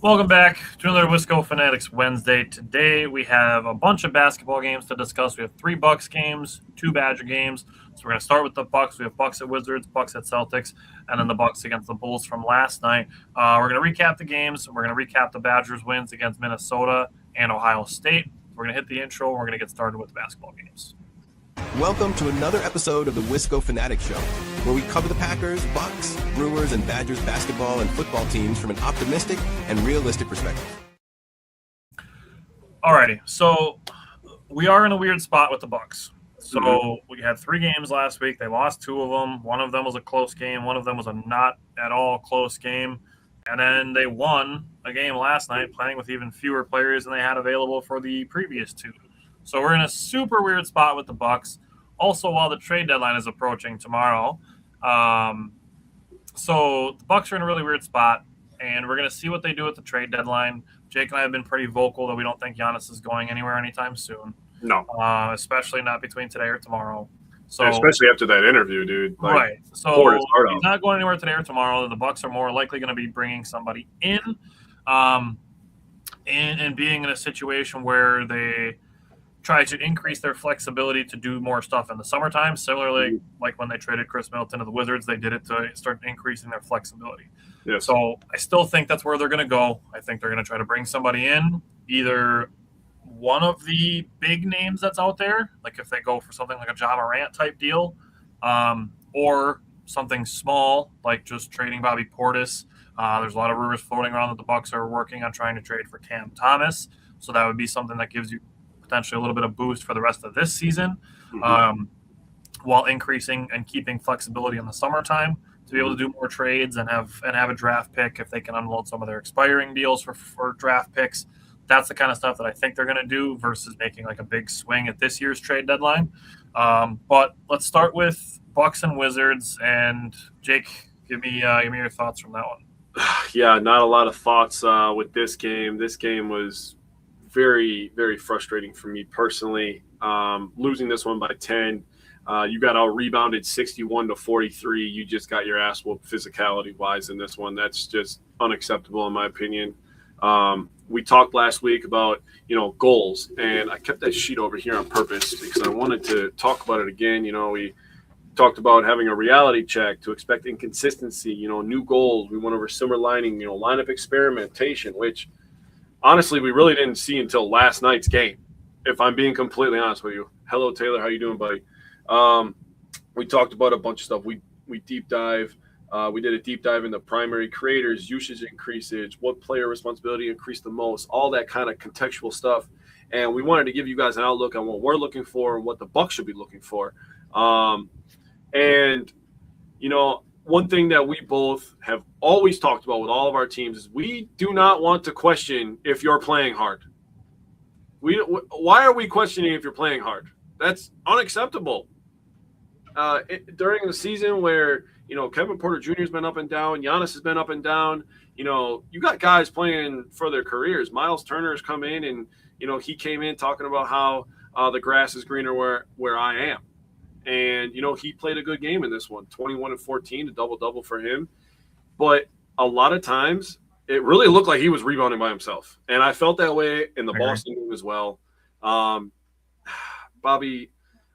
Welcome back to another Wisco Fanatics Wednesday. Today we have a bunch of basketball games to discuss. We have 3 Bucks games, 2 Badger games. So we're going to start with the Bucks. We have Bucks at Wizards, Bucks at Celtics, and then the Bucks against the Bulls from last night. We're going to recap the games. We're going to recap the Badgers' wins against Minnesota and Ohio State. We're going to hit the intro. We're going to get started with the basketball games. Welcome to another episode of the Wisco Fanatics Show, where we cover the Packers, Bucks, Brewers, and Badgers basketball and football teams from an optimistic and realistic perspective. Alrighty, so we are in a weird spot with the Bucks. So we had 3 games last week. They lost 2 of them. One of them was a close game. One of them was a not at all close game. And then they won a game last night playing with even fewer players than they had available for the previous 2. So we're in a super weird spot with the Bucks. Also, while the trade deadline is approaching tomorrow. So the Bucks are in a really weird spot, and we're going to see what they do at the trade deadline. Jake and I have been pretty vocal that we don't think Giannis is going anywhere anytime soon. No. Especially not between today or tomorrow. So especially after that interview, dude. Like, right. So he's not going anywhere today or tomorrow. The Bucks are more likely going to be bringing somebody in, and being in a situation where they try to increase their flexibility to do more stuff in the summertime. Similarly, like when they traded Chris Middleton to the Wizards, they did it to start increasing their flexibility. Yes. So I still think that's where they're going to go. I think they're going to try to bring somebody in, either one of the big names that's out there, like if they go for something like a Ja Morant type deal, or something small, like just trading Bobby Portis. There's a lot of rumors floating around that the Bucks are working on trying to trade for Cam Thomas. So that would be something that gives you potentially a little bit of boost for the rest of this season, while increasing and keeping flexibility in the summertime to be able to do more trades and have a draft pick if they can unload some of their expiring deals for draft picks. That's the kind of stuff that I think they're going to do versus making like a big swing at this year's trade deadline. But let's start with Bucks and Wizards. And Jake, give me your thoughts from that one. Yeah, not a lot of thoughts with this game. This game was very, very frustrating for me personally. Losing this one by 10, you got out rebounded 61-43. You just got your ass whooped physicality wise in this one. That's just unacceptable in my opinion. We talked last week about, goals, and I kept that sheet over here on purpose because I wanted to talk about it again. We talked about having a reality check to expect inconsistency, new goals. We went over simmer lining, lineup experimentation, which honestly, we really didn't see until last night's game, if I'm being completely honest with you. Hello, Taylor. How you doing, buddy? We talked about a bunch of stuff. We deep dive. We did a deep dive into primary creators, usage increases, what player responsibility increased the most, all that kind of contextual stuff. And we wanted to give you guys an outlook on what we're looking for and what the Bucks should be looking for. One thing that we both have always talked about with all of our teams is we do not want to question if you're playing hard. Why are we questioning if you're playing hard? That's unacceptable. During the season where, Kevin Porter Jr. has been up and down, Giannis has been up and down, you got guys playing for their careers. Miles Turner has come in and, he came in talking about how the grass is greener where I am. And, he played a good game in this one, 21-14, a double-double for him. But a lot of times it really looked like he was rebounding by himself. And I felt that way in the Boston game as well. Bobby,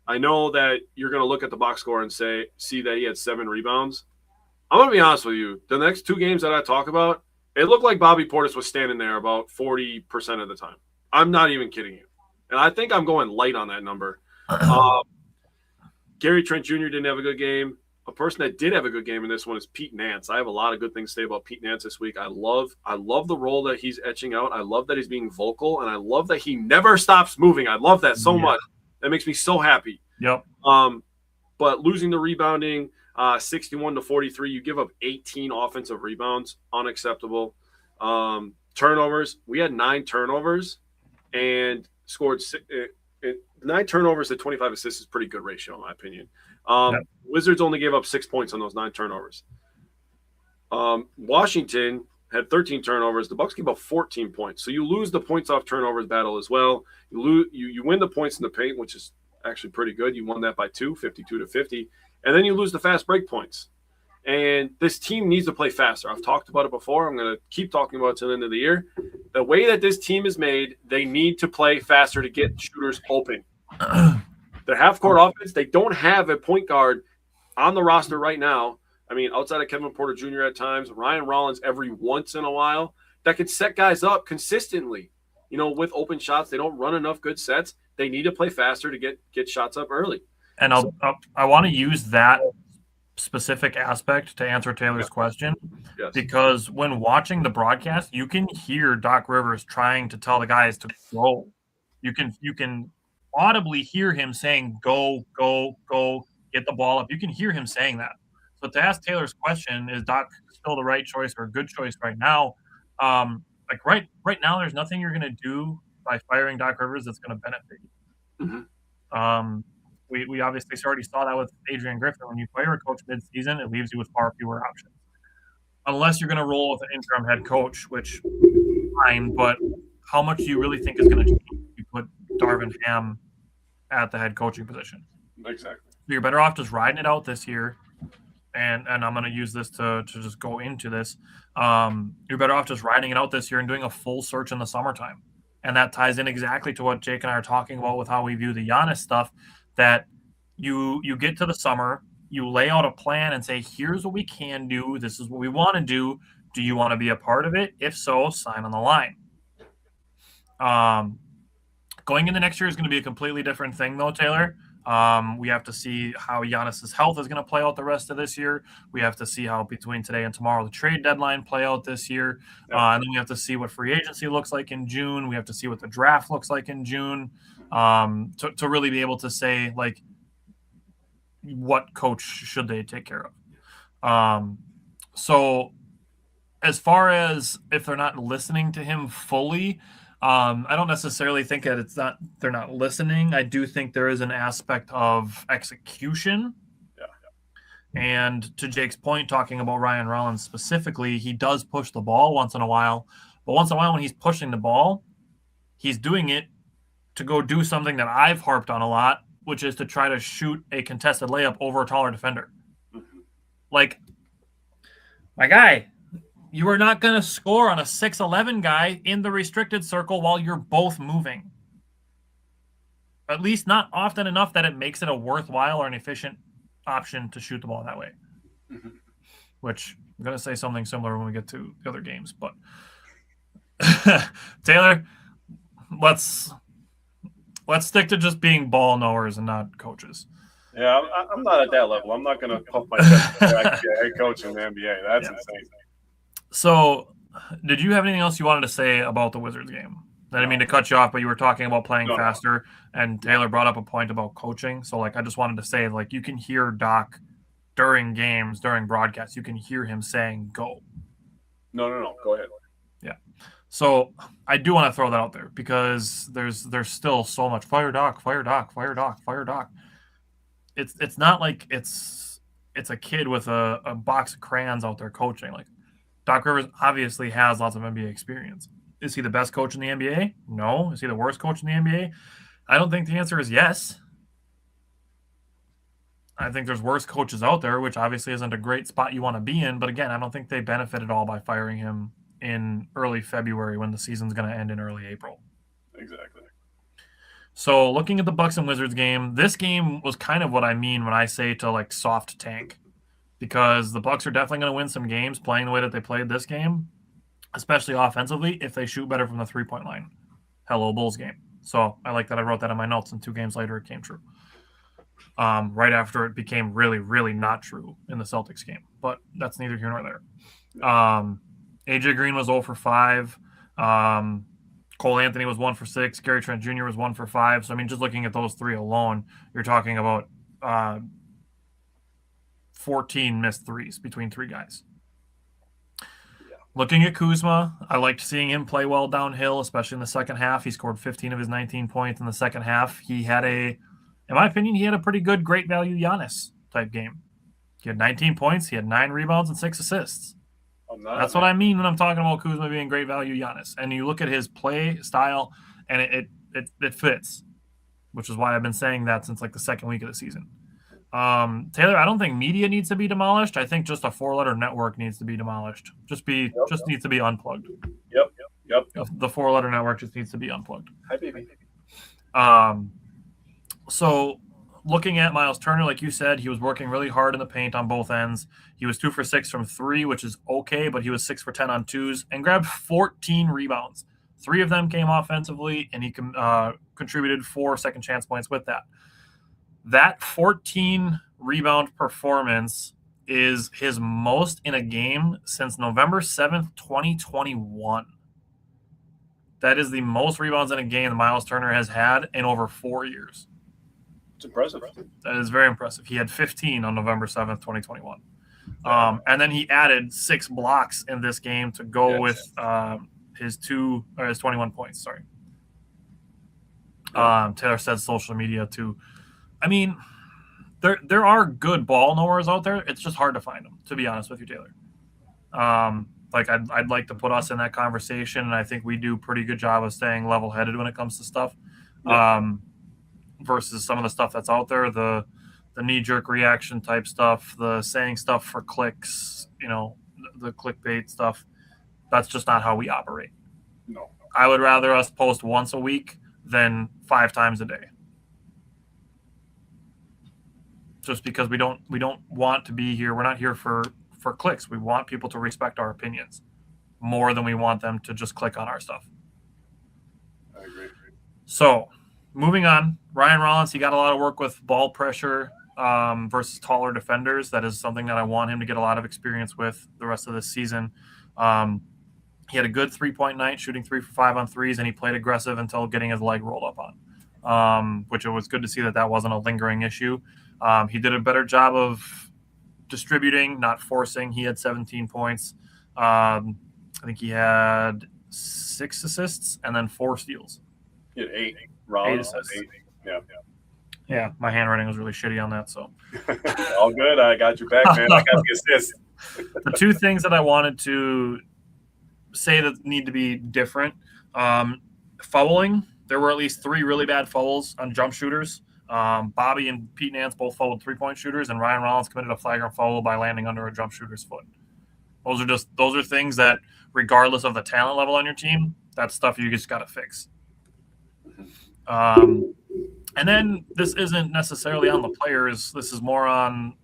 I know that you're going to look at the box score and see that he had 7 rebounds. I'm going to be honest with you. The next 2 games that I talk about, it looked like Bobby Portis was standing there about 40% of the time. I'm not even kidding you. And I think I'm going light on that number. Gary Trent Jr. didn't have a good game. A person that did have a good game in this one is Pete Nance. I have a lot of good things to say about Pete Nance this week. I love the role that he's etching out. I love that he's being vocal, and I love that he never stops moving. I love that so much. That makes me so happy. Yep. But losing the rebounding, 61-43, you give up 18 offensive rebounds, unacceptable. Turnovers, we had 9 turnovers and scored 9 turnovers at 25 assists is pretty good ratio, in my opinion. Wizards only gave up 6 points on those 9 turnovers. Washington had 13 turnovers. The Bucks gave up 14 points. So you lose the points off turnovers battle as well. You win the points in the paint, which is actually pretty good. You won that by 2, 52-50. And then you lose the fast break points. And this team needs to play faster. I've talked about it before. I'm going to keep talking about it to the end of the year. The way that this team is made, they need to play faster to get shooters open. Their half-court offense, they don't have a point guard on the roster right now. I mean, outside of Kevin Porter Jr. at times, Ryan Rollins every once in a while, that could set guys up consistently. You know, with open shots, they don't run enough good sets. They need to play faster to get shots up early. And I want to use that specific aspect to answer Taylor's question, because when watching the broadcast, you can hear Doc Rivers trying to tell the guys to go. You can audibly hear him saying, go, get the ball up. You can hear him saying that. So to ask Taylor's question, is Doc still the right choice or a good choice right now? Like right now, there's nothing you're going to do by firing Doc Rivers that's going to benefit you. Mm-hmm. We obviously already saw that with Adrian Griffin. When you fire a coach mid-season, it leaves you with far fewer options. Unless you're going to roll with an interim head coach, which fine, but how much do you really think is going to change if you put Darvin Ham at the head coaching position? Exactly. So you're better off just riding it out this year. And I'm going to use this to just go into this. You're better off just riding it out this year and doing a full search in the summertime. And that ties in exactly to what Jake and I are talking about with how we view the Giannis stuff, that you get to the summer, you lay out a plan and say, here's what we can do. This is what we want to do. Do you want to be a part of it? If so, sign on the line. Going into next year is going to be a completely different thing, though, Taylor. We have to see how Giannis's health is going to play out the rest of this year. We have to see how between today and tomorrow the trade deadline play out this year. And then we have to see what free agency looks like in June. We have to see what the draft looks like in June to really be able to say, like, what coach should they take care of. So as far as if they're not listening to him fully, I don't necessarily think that they're not listening. I do think there is an aspect of execution. Yeah. And to Jake's point, talking about Ryan Rollins specifically, he does push the ball once in a while. But once in a while when he's pushing the ball, he's doing it to go do something that I've harped on a lot, which is to try to shoot a contested layup over a taller defender. Mm-hmm. Like, my guy, you are not going to score on a 6'11" guy in the restricted circle while you're both moving. At least not often enough that it makes it a worthwhile or an efficient option to shoot the ball that way. Mm-hmm. Which I'm going to say something similar when we get to the other games. But Taylor, let's stick to just being ball knowers and not coaches. Yeah, I'm not at that level. I'm not going to puff my chest back to be a head coach in the NBA. That's insane. So, did you have anything else you wanted to say about the Wizards game? I didn't mean to cut you off, but you were talking about playing faster, and Taylor brought up a point about coaching. So, like, I just wanted to say, like, you can hear Doc during games, during broadcasts, you can hear him saying, go. No. Go ahead. Yeah. So, I do want to throw that out there because there's still so much fire Doc. It's not like it's a kid with a box of crayons out there coaching. Like, Doc Rivers obviously has lots of NBA experience. Is he the best coach in the NBA? No. Is he the worst coach in the NBA? I don't think the answer is yes. I think there's worse coaches out there, which obviously isn't a great spot you want to be in. But again, I don't think they benefit at all by firing him in early February when the season's going to end in early April. Exactly. So looking at the Bucks and Wizards game, this game was kind of what I mean when I say to, like, soft tank. Because the Bucks are definitely going to win some games playing the way that they played this game, especially offensively, if they shoot better from the three-point line. Hello, Bulls game. So I like that I wrote that in my notes, and 2 games later it came true. Right after it became really, really not true in the Celtics game. But that's neither here nor there. AJ Green was 0 for 5. Cole Anthony was 1 for 6. Gary Trent Jr. was 1 for 5. So, I mean, just looking at those 3 alone, you're talking about 14 missed threes between 3 guys. Yeah. Looking at Kuzma, I liked seeing him play well downhill, especially in the second half. He scored 15 of his 19 points in the second half. He had in my opinion, he had a pretty good, great value Giannis type game. He had 19 points. He had 9 rebounds and 6 assists. That's what I mean when I'm talking about Kuzma being great value Giannis. And you look at his play style, and it fits, which is why I've been saying that since, like, the second week of the season. Taylor, I don't think media needs to be demolished. I think just a 4-letter network needs to be demolished. Just needs to be unplugged. Yep. The 4-letter network just needs to be unplugged. Hi, baby. So looking at Miles Turner, like you said, he was working really hard in the paint on both ends. He was 2 for 6 from 3, which is okay, but he was 6 for 10 on 2s and grabbed 14 rebounds. 3 of them came offensively, and he contributed 4 second chance points with that. That 14 rebound performance is his most in a game since November 7th, 2021. That is the most rebounds in a game that Miles Turner has had in over 4 years. It's impressive. That is very impressive. He had 15 on November 7th, 2021. And then he added 6 blocks in this game to go with his 21 points. Sorry. Taylor said social media too. I mean, there are good ball knowers out there. It's just hard to find them, to be honest with you, Taylor. I'd like to put us in that conversation, and I think we do a pretty good job of staying level-headed when it comes to stuff. Versus some of the stuff that's out there, the knee-jerk reaction type stuff, the saying stuff for clicks, the clickbait stuff. That's just not how we operate. No. I would rather us post once a week than 5 times a day. Just because we don't want to be here. We're not here for clicks. We want people to respect our opinions more than we want them to just click on our stuff. I agree. So, moving on, Ryan Rollins, he got a lot of work with ball pressure versus taller defenders. That is something that I want him to get a lot of experience with the rest of this season. He had a good 3-point night, shooting 3 for 5 on threes, and he played aggressive until getting his leg rolled up on, which it was good to see that wasn't a lingering issue. He did a better job of distributing, not forcing. He had 17 points. I think he had 6 assists and then 4 steals. He had 8. 8 assists. 8. Yeah, my handwriting was really shitty on that. So all good. I got your back, man. I got the assist. The 2 things that I wanted to say that need to be different, fouling. There were at least 3 really bad fouls on jump shooters. Bobby and Pete Nance both fouled 3-point shooters, and Ryan Rollins committed a flagrant foul by landing under a jump shooter's foot. Those are things that, regardless of the talent level on your team, that's stuff you just got to fix. And then this isn't necessarily on the players. This is more on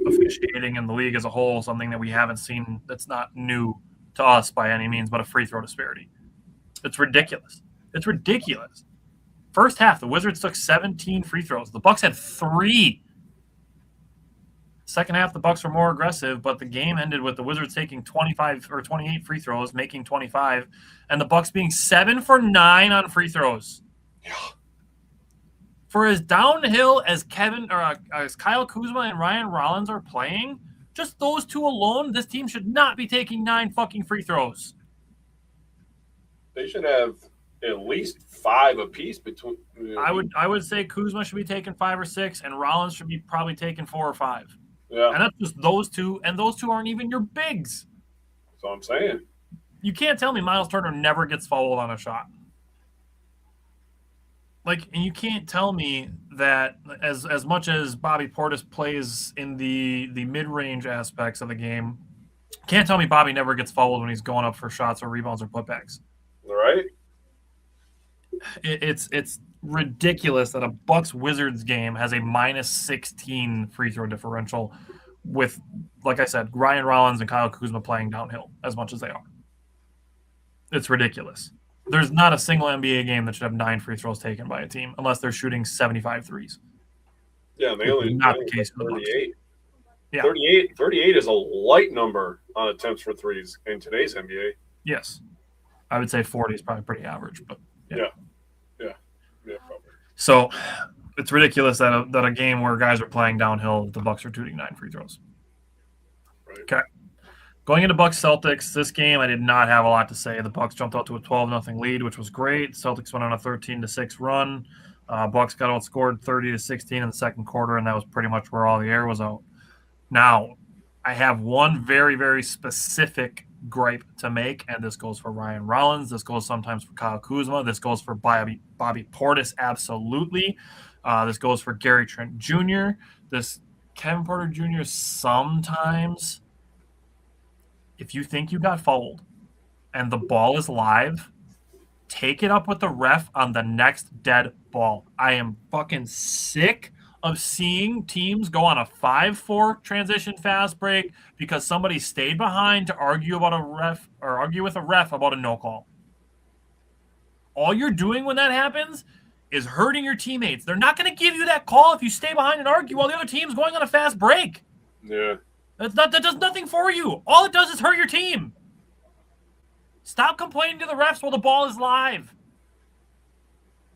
officiating in the league as a whole, something that we haven't seen that's not new to us by any means, but a free throw disparity. It's ridiculous. First half, the Wizards took 17 free throws. The Bucks had 3. Second half, the Bucks were more aggressive, but the game ended with the Wizards taking 25 or 28 free throws, making 25, and the Bucks being 7 for 9 on free throws. Yeah. For as downhill as as Kyle Kuzma and Ryan Rollins are playing, just those 2 alone, this team should not be taking 9 fucking free throws. They should have at least 5 apiece between. I would say Kuzma should be taking 5 or 6, and Rollins should be probably taking 4 or 5. Yeah. And that's just those 2, and those 2 aren't even your bigs. That's what I'm saying. You can't tell me Miles Turner never gets fouled on a shot. And you can't tell me that as much as Bobby Portis plays in the mid-range aspects of the game, can't tell me Bobby never gets fouled when he's going up for shots or rebounds or putbacks. All right. It's ridiculous that a Bucks-Wizards game has a -16 free throw differential with, like I said, Ryan Rollins and Kyle Kuzma playing downhill as much as they are. It's ridiculous. There's not a single NBA game that should have 9 free throws taken by a team unless they're shooting 75 threes. Yeah, they only not the case for the Bucks. 38. Yeah. 38 is a light number on attempts for threes in today's NBA. Yes. I would say 40 is probably pretty average, but yeah. Probably. So it's ridiculous that a game where guys are playing downhill, the Bucks are shooting 9 free throws. Right. Okay. Going into Bucks Celtics, this game I did not have a lot to say. The Bucks jumped out to a 12-0 lead, which was great. Celtics went on a 13-6 run. Bucks got outscored 30-16 in the second quarter, and that was pretty much where all the air was out. Now, I have one very, very specific gripe to make, and this goes for Ryan Rollins. This goes sometimes for Kyle Kuzma. This goes for Bobby Portis, absolutely. This goes for Gary Trent Jr. This Kevin Porter Jr. sometimes, if you think you got fouled and the ball is live, take it up with the ref on the next dead ball. I am fucking sick of seeing teams go on a 5-4 transition fast break because somebody stayed behind to argue about a ref or argue with a ref about a no call. All you're doing when that happens is hurting your teammates. They're not going to give you that call if you stay behind and argue while the other team's going on a fast break. Yeah. That does nothing for you. All it does is hurt your team. Stop complaining to the refs while the ball is live.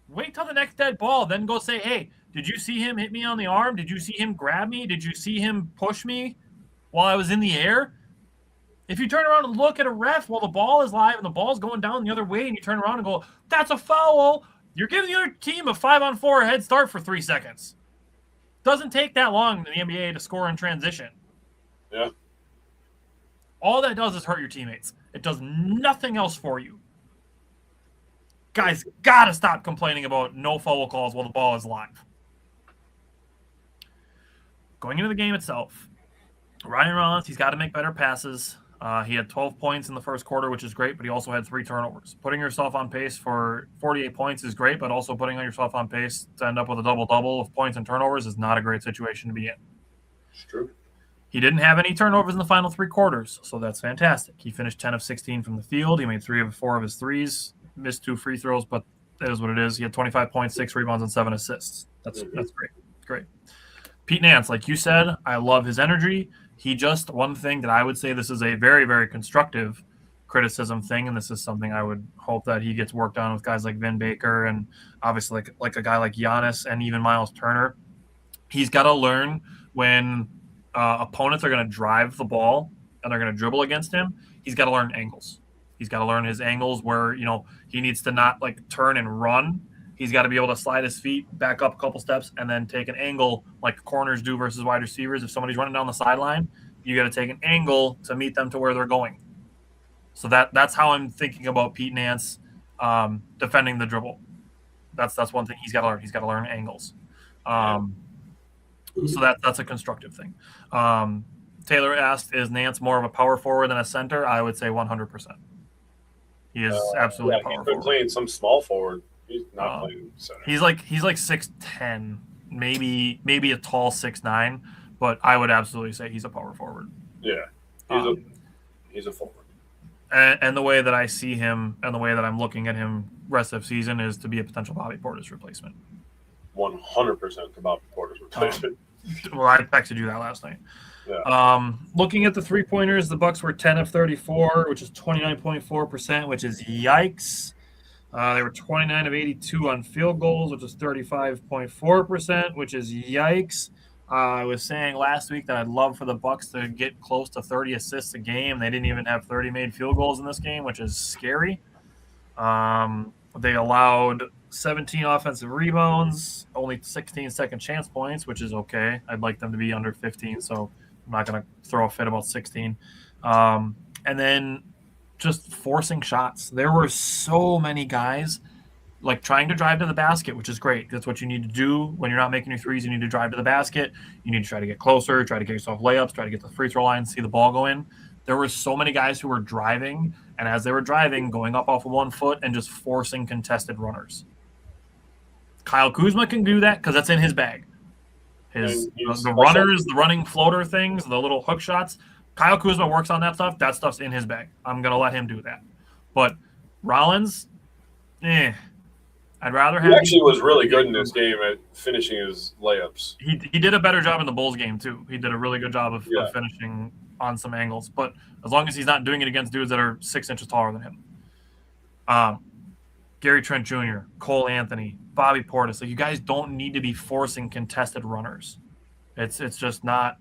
Wait till the next dead ball, then go say, hey, did you see him hit me on the arm? Did you see him grab me? Did you see him push me while I was in the air? If you turn around and look at a ref while the ball is live and the ball's going down the other way and you turn around and go, that's a foul, you're giving the other team a 5-on-4 head start for 3 seconds. Doesn't take that long in the NBA to score in transition. Yeah. All that does is hurt your teammates. It does nothing else for you. Guys, gotta stop complaining about no foul calls while the ball is live. Going into the game itself, Ryan Rollins, he's got to make better passes. He had 12 points in the first quarter, which is great, but he also had 3 turnovers. Putting yourself on pace for 48 points is great, but also putting yourself on pace to end up with a double-double of points and turnovers is not a great situation to be in. It's true. He didn't have any turnovers in the final 3 quarters, so that's fantastic. He finished 10 of 16 from the field. He made 3 of 4 of his threes, missed 2 free throws, but that is what it is. He had 25 points, 6 rebounds, and 7 assists. That's great. Great. Pete Nance, like you said, I love his energy. One thing that I would say, this is a very, very constructive criticism thing, and this is something I would hope that he gets worked on with guys like Vin Baker and obviously like a guy like Giannis and even Miles Turner. He's got to learn when opponents are going to drive the ball and they're going to dribble against him, he's got to learn angles. He's got to learn his angles where, he needs to not like turn and run. He's got to be able to slide his feet back up a couple steps and then take an angle like corners do versus wide receivers. If somebody's running down the sideline, you got to take an angle to meet them to where they're going. So that's how I'm thinking about Pete Nance defending the dribble. That's one thing he's got to learn. He's got to learn angles. So that's a constructive thing. Taylor asked, is Nance more of a power forward than a center? I would say 100%. He is absolutely a power forward. He's been playing some small forward. He's not playing center. He's like 6'10", maybe a tall 6'9", but I would absolutely say he's a power forward. Yeah, he's a forward. And the way that I see him and the way that I'm looking at him rest of season is to be a potential Bobby Portis replacement. 100% to Bobby Portis replacement. Well, I texted you that last night. Yeah. Looking at the three-pointers, the Bucks were 10 of 34, which is 29.4%, which is yikes. They were 29 of 82 on field goals, which is 35.4%, which is yikes. I was saying last week that I'd love for the Bucks to get close to 30 assists a game. They didn't even have 30 made field goals in this game, which is scary. They allowed 17 offensive rebounds, only 16 second chance points, which is okay. I'd like them to be under 15, so I'm not going to throw a fit about 16. And then just forcing shots. There were so many guys like trying to drive to the basket, which is great. That's what you need to do when you're not making your threes. You need to drive to the basket. You need to try to get closer, try to get yourself layups, try to get to the free throw line, see the ball go in. There were so many guys who were driving, and as they were driving, going up off of 1 foot and just forcing contested runners. Kyle Kuzma can do that because that's in his bag. The runners, the running floater things, the little hook shots, Kyle Kuzma works on that stuff. That stuff's in his bag. I'm going to let him do that. But Rollins, I'd rather have. He actually was really good in this game at finishing his layups. He did a better job in the Bulls game, too. He did a really good job of finishing on some angles. But as long as he's not doing it against dudes that are 6 inches taller than him. Gary Trent Jr., Cole Anthony, Bobby Portis. Like, you guys don't need to be forcing contested runners. It's just not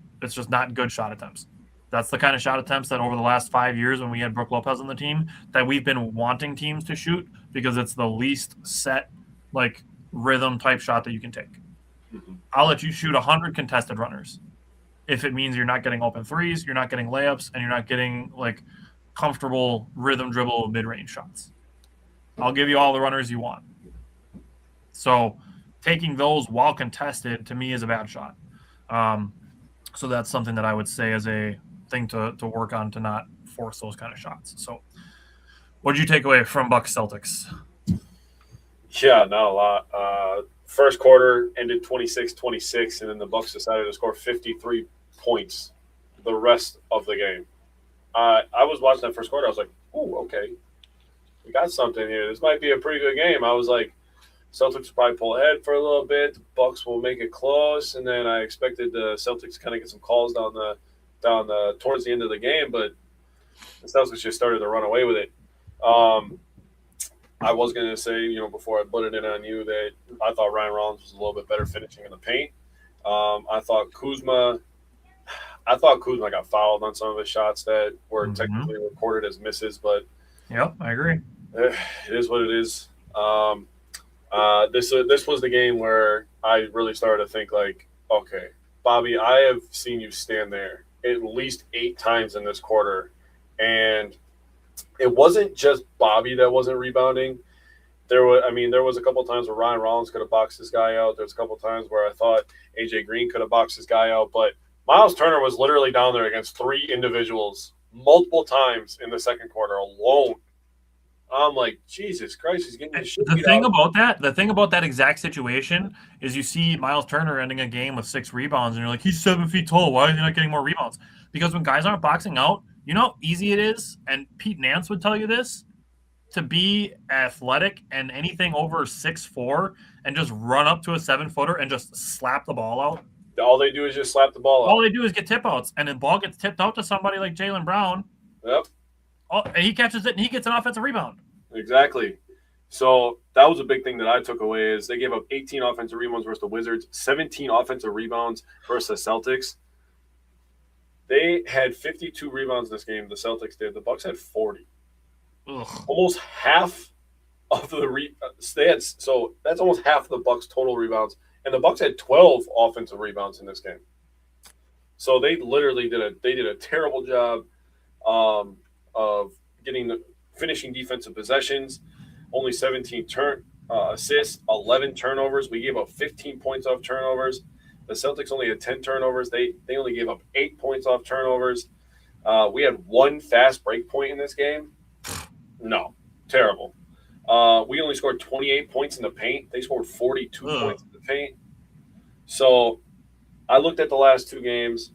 good shot attempts. That's the kind of shot attempts that over the last 5 years when we had Brook Lopez on the team that we've been wanting teams to shoot because it's the least set, like, rhythm type shot that you can take. Mm-hmm. I'll let you shoot 100 contested runners if it means you're not getting open threes, you're not getting layups, and you're not getting, like, comfortable rhythm dribble mid-range shots. I'll give you all the runners you want. So taking those while contested, to me, is a bad shot. So that's something that I would say is a thing to work on to not force those kind of shots. So what did you take away from Bucks Celtics? Yeah, not a lot. First quarter ended 26-26, and then the Bucks decided to score 53 points the rest of the game. I was watching that first quarter. I was like, "Ooh, okay, we got something here. This might be a pretty good game." I was like, Celtics will probably pull ahead for a little bit. The Bucks will make it close, and then I expected the Celtics to kind of get some calls down the towards the end of the game, but the Celtics just started to run away with it. I was going to say, before I put it in on you, that I thought Ryan Rollins was a little bit better finishing in the paint. I thought Kuzma got fouled on some of his shots that were technically recorded as misses, but yep, I agree. It is what it is. This was the game where I really started to think like, okay, Bobby, I have seen you stand there at least 8 times in this quarter, and it wasn't just Bobby that wasn't rebounding. There was a couple of times where Ryan Rollins could have boxed this guy out. There's a couple of times where I thought AJ Green could have boxed this guy out, but Miles Turner was literally down there against 3 individuals multiple times in the second quarter alone. I'm like, Jesus Christ, he's getting his shit beat out. The thing about that exact situation is you see Miles Turner ending a game with 6 rebounds, and you're like, he's 7 feet tall. Why is he not getting more rebounds? Because when guys aren't boxing out, you know how easy it is, and Pete Nance would tell you this, to be athletic and anything over 6'4" and just run up to a 7-footer and just slap the ball out. All they do is just slap the ball out. All they do is get tip outs, and the ball gets tipped out to somebody like Jaylen Brown. Yep. And he catches it, and he gets an offensive rebound. Exactly. So that was a big thing that I took away is they gave up 18 offensive rebounds versus the Wizards, 17 offensive rebounds versus the Celtics. They had 52 rebounds this game. The Celtics did. The Bucks had 40. Ugh. Almost half of the so that's almost half of the Bucks' total rebounds, and the Bucks had 12 offensive rebounds in this game. So they literally did a terrible job of finishing defensive possessions. Only 17 assists, 11 turnovers. We gave up 15 points off turnovers. The Celtics only had 10 turnovers. They only gave up 8 points off turnovers. We had 1 fast break point in this game. No, terrible. We only scored 28 points in the paint. They scored 42 points in the paint. So I looked at the last 2 games.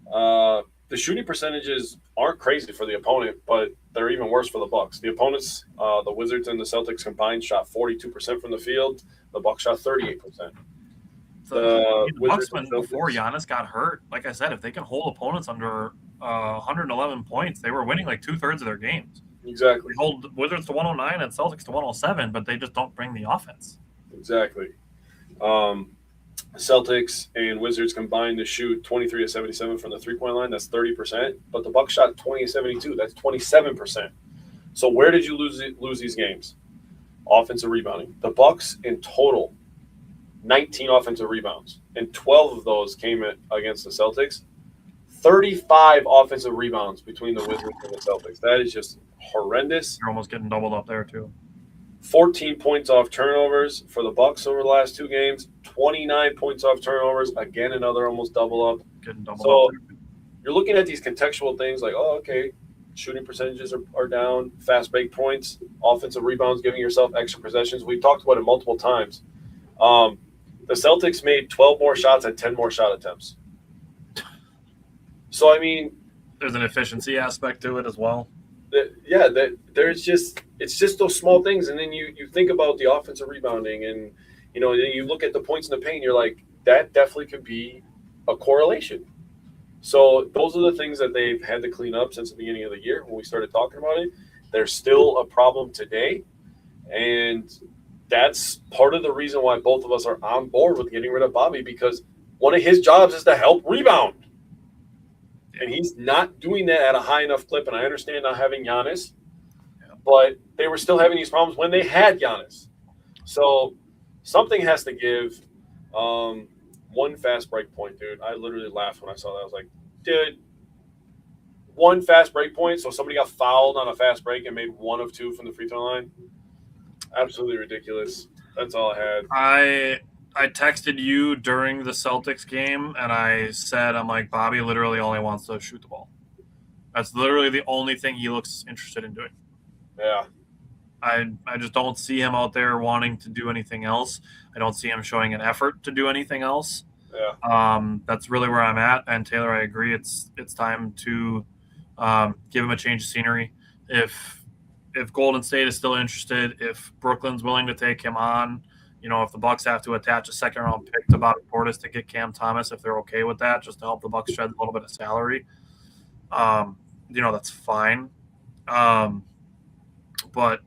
The shooting percentages aren't crazy for the opponent, but they're even worse for the Bucks. The opponents, the Wizards and the Celtics combined, shot 42% from the field. The Bucks shot 38%. The Bucks, before Giannis got hurt, like I said, if they can hold opponents under 111 points, they were winning like 2/3 of their games. Exactly. They hold Wizards to 109 and Celtics to 107, but they just don't bring the offense. Exactly. Celtics and Wizards combined to shoot 23 of 77 from the three-point line. That's 30%. But the Bucks shot 20 of 72. That's 27%. So where did you lose these games? Offensive rebounding. The Bucks in total, 19 offensive rebounds, and 12 of those came against the Celtics. 35 offensive rebounds between the Wizards and the Celtics. That is just horrendous. You're almost getting doubled up there too. 14 points off turnovers for the Bucks over the last 2 games. 29 points off turnovers. Again, another almost double up. Getting doubled up. You're looking at these contextual things like, oh, okay, shooting percentages are down, fast break points, offensive rebounds, giving yourself extra possessions. We've talked about it multiple times. The Celtics made 12 more shots and 10 more shot attempts. So, I mean, there's an efficiency aspect to it as well. It's just those small things, and then you think about the offensive rebounding, and then you look at the points in the paint, you're like, that definitely could be a correlation. So those are the things that they've had to clean up since the beginning of the year when we started talking about it. There's still a problem today, and that's part of the reason why both of us are on board with getting rid of Bobby, because one of his jobs is to help rebound. And he's not doing that at a high enough clip. And I understand not having Giannis, but they were still having these problems when they had Giannis. So something has to give. One fast break point, dude. I literally laughed when I saw that. I was like, dude, one fast break point. So somebody got fouled on a fast break and made 1 of 2 from the free throw line. Absolutely ridiculous. That's all I had. I texted you during the Celtics game, and I said, I'm like, Bobby literally only wants to shoot the ball. That's literally the only thing he looks interested in doing. Yeah. I just don't see him out there wanting to do anything else. I don't see him showing an effort to do anything else. Yeah. That's really where I'm at. And Taylor, I agree. It's time to give him a change of scenery. If Golden State is still interested, if Brooklyn's willing to take him on, if the Bucks have to attach a second-round pick to Bobby Portis to get Cam Thomas, if they're okay with that, just to help the Bucks shed a little bit of salary, that's fine. But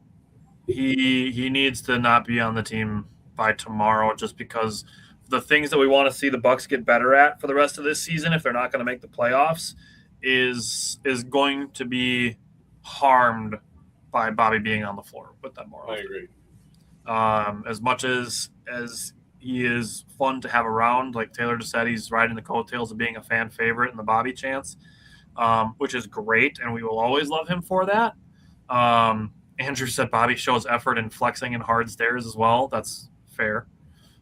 he needs to not be on the team by tomorrow, just because the things that we want to see the Bucks get better at for the rest of this season, if they're not going to make the playoffs, is going to be harmed by Bobby being on the floor with them more often. I agree. As much as he is fun to have around, like Taylor just said, he's riding the coattails of being a fan favorite in the Bobby chants, which is great, and we will always love him for that. Andrew said Bobby shows effort in flexing and hard stares as well. That's fair.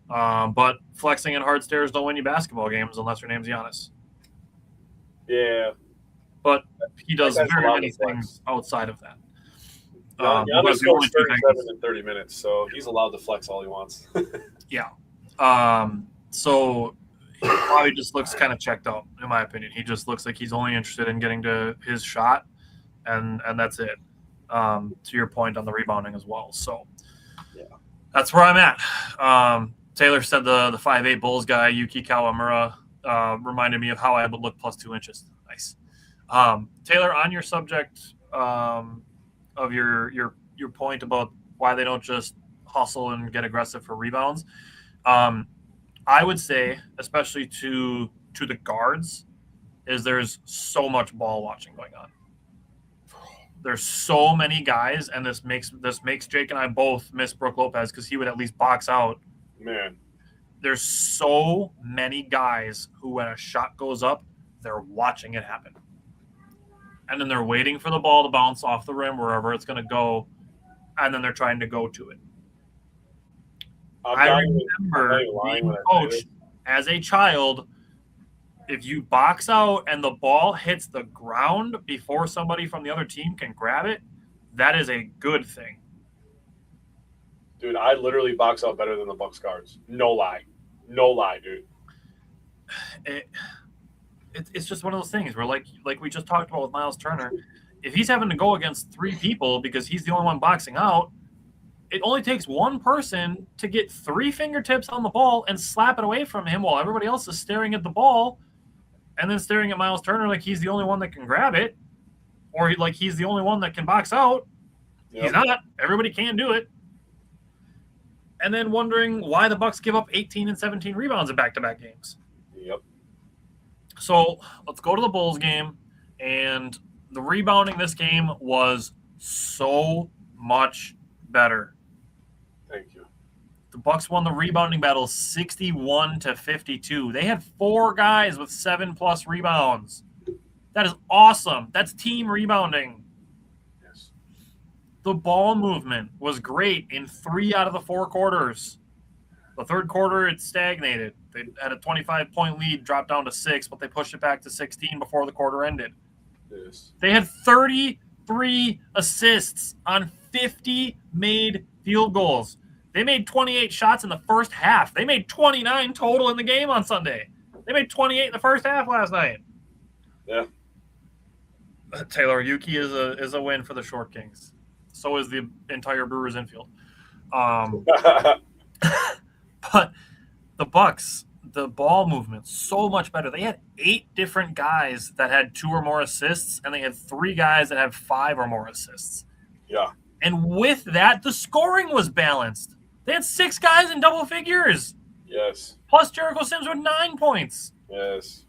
But flexing and hard stares don't win you basketball games unless your name's Giannis. Yeah. But he does very many things outside of that. Giannis scores 37 in 30 minutes, so he's allowed to flex all he wants. Yeah. So he probably just looks kind of checked out, in my opinion. He just looks like he's only interested in getting to his shot, and that's it. To your point on the rebounding as well. So yeah, that's where I'm at. Taylor said the 5'8" Bulls guy, Yuki Kawamura, reminded me of how I would look plus 2 inches. Nice. Taylor, on your subject of your point about why they don't just hustle and get aggressive for rebounds, I would say, especially to the guards, is there's so much ball watching going on. There's so many guys, and this makes Jake and I both miss Brook Lopez because he would at least box out. Man, there's so many guys who, when a shot goes up, they're watching it happen, and then they're waiting for the ball to bounce off the rim wherever it's going to go, and then they're trying to go to it. I remember being coached as a child. If you box out and the ball hits the ground before somebody from the other team can grab it, that is a good thing. Dude, I literally box out better than the Bucks guards. No lie, dude. It's just one of those things where, like we just talked about with Miles Turner, if he's having to go against 3 people because he's the only one boxing out, it only takes one person to get 3 fingertips on the ball and slap it away from him while everybody else is staring at the ball and then staring at Miles Turner like he's the only one that can grab it, or like he's the only one that can box out. Yep. He's not. Everybody can do it. And then wondering why the Bucks give up 18 and 17 rebounds in back-to-back games. Yep. So let's go to the Bulls game. And the rebounding this game was so much better. Thank you. The Bucks won the rebounding battle 61-52. They had 4 guys with 7+ rebounds. That is awesome. That's team rebounding. Yes. The ball movement was great in 3 out of the 4 quarters. The third quarter, it stagnated. They had a 25-point lead, dropped down to 6, but they pushed it back to 16 before the quarter ended. Yes. They had 33 assists on 50 made field goals. They made 28 shots in the first half. They made 29 total in the game on Sunday. They made 28 in the first half last night. Yeah. Taylor, Yuki is a win for the Short Kings. So is the entire Brewers infield. But the Bucks, the ball movement, so much better. They had 8 different guys that had 2 or more assists, and they had 3 guys that had 5 or more assists. Yeah. And with that, the scoring was balanced. They had 6 guys in double figures. Yes. Plus Jericho Sims with 9 points. Yes.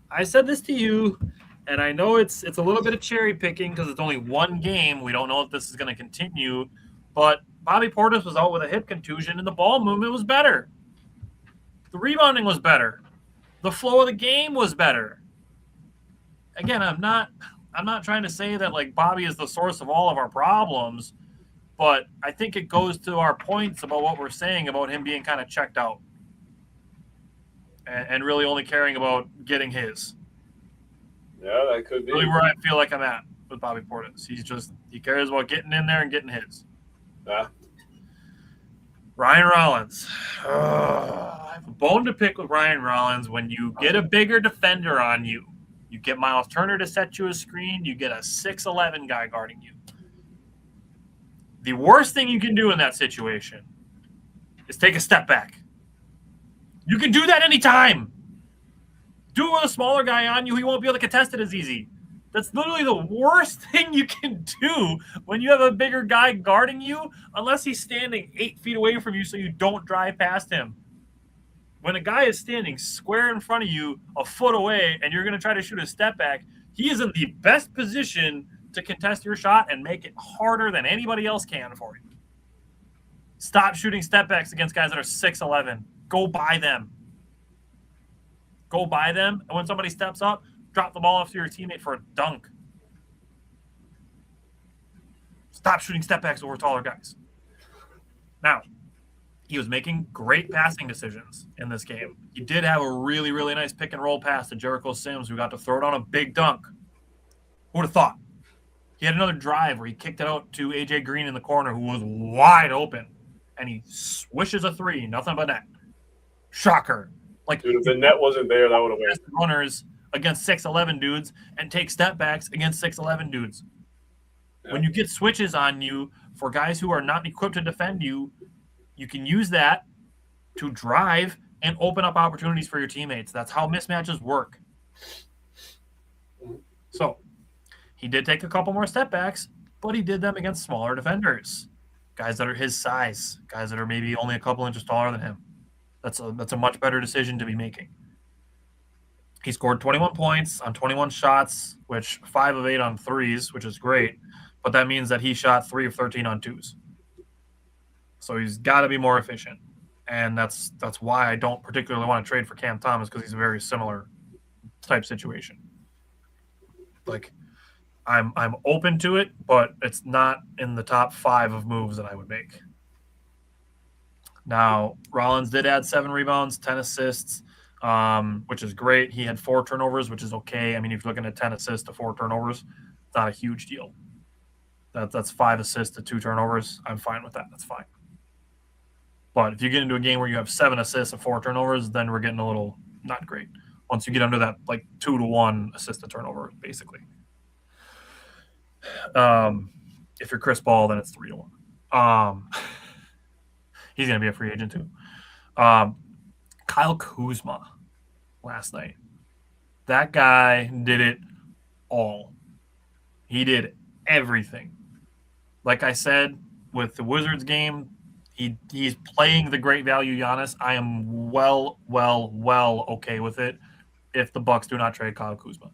I said this to you, and I know it's a little bit of cherry picking because it's only 1 game. We don't know if this is going to continue. But Bobby Portis was out with a hip contusion, and the ball movement was better. The rebounding was better. The flow of the game was better. Again, I'm not trying to say that like Bobby is the source of all of our problems, but I think it goes to our points about what we're saying about him being kind of checked out and really only caring about getting his. Yeah, that could be. Really where I feel like I'm at with Bobby Portis. He cares about getting in there and getting his. Yeah. Ryan Rollins. I have a bone to pick with Ryan Rollins. When you get a bigger defender on you, you get Miles Turner to set you a screen, you get a 6'11" guy guarding you. The worst thing you can do in that situation is take a step back. You can do that anytime. Do it with a smaller guy on you. He won't be able to contest it as easy. That's literally the worst thing you can do when you have a bigger guy guarding you, unless he's standing 8 feet away from you so you don't drive past him. When a guy is standing square in front of you, a foot away, and you're going to try to shoot a step back, he is in the best position to contest your shot and make it harder than anybody else can for you. Stop shooting step backs against guys that are 6'11". Go by them. Go by them, and when somebody steps up, drop the ball off to your teammate for a dunk. Stop shooting step backs over taller guys. Now, he was making great passing decisions in this game. He did have a really, really nice pick and roll pass to Jericho Sims, who got to throw it on a big dunk. Who would have thought? He had another drive where he kicked it out to AJ Green in the corner, who was wide open, and he swishes a three, nothing but net. Shocker. Like, dude, if the net wasn't there, that would have went. Runners against 6'11" dudes and take step backs against 6'11" dudes. Yeah. When you get switches on you for guys who are not equipped to defend you, you can use that to drive and open up opportunities for your teammates. That's how mismatches work. So he did take a couple more step backs, but he did them against smaller defenders, guys that are his size, guys that are maybe only a couple inches taller than him. That's a much better decision to be making. He scored 21 points on 21 shots, which 5 of 8 on threes, which is great, but that means that he shot 3 of 13 on twos. So he's got to be more efficient, and that's why I don't particularly want to trade for Cam Thomas, because he's a very similar type situation. Like, I'm open to it, but it's not in the top 5 of moves that I would make. Now, Rollins did add 7 rebounds, 10 assists, which is great. He had 4 turnovers, which is okay. I mean, if you're looking at 10 assists to 4 turnovers, it's not a huge deal. That's 5 assists to 2 turnovers. I'm fine with that. That's fine. But if you get into a game where you have 7 assists and 4 turnovers, then we're getting a little not great. Once you get under that, like 2-to-1 assist to turnover, basically. If you're Chris Paul, then it's 3-to-1. He's going to be a free agent too. Kyle Kuzma last night. That guy did it all. He did everything. Like I said, with the Wizards game, he's playing the great value Giannis. I am well okay with it if the Bucks do not trade Kyle Kuzma,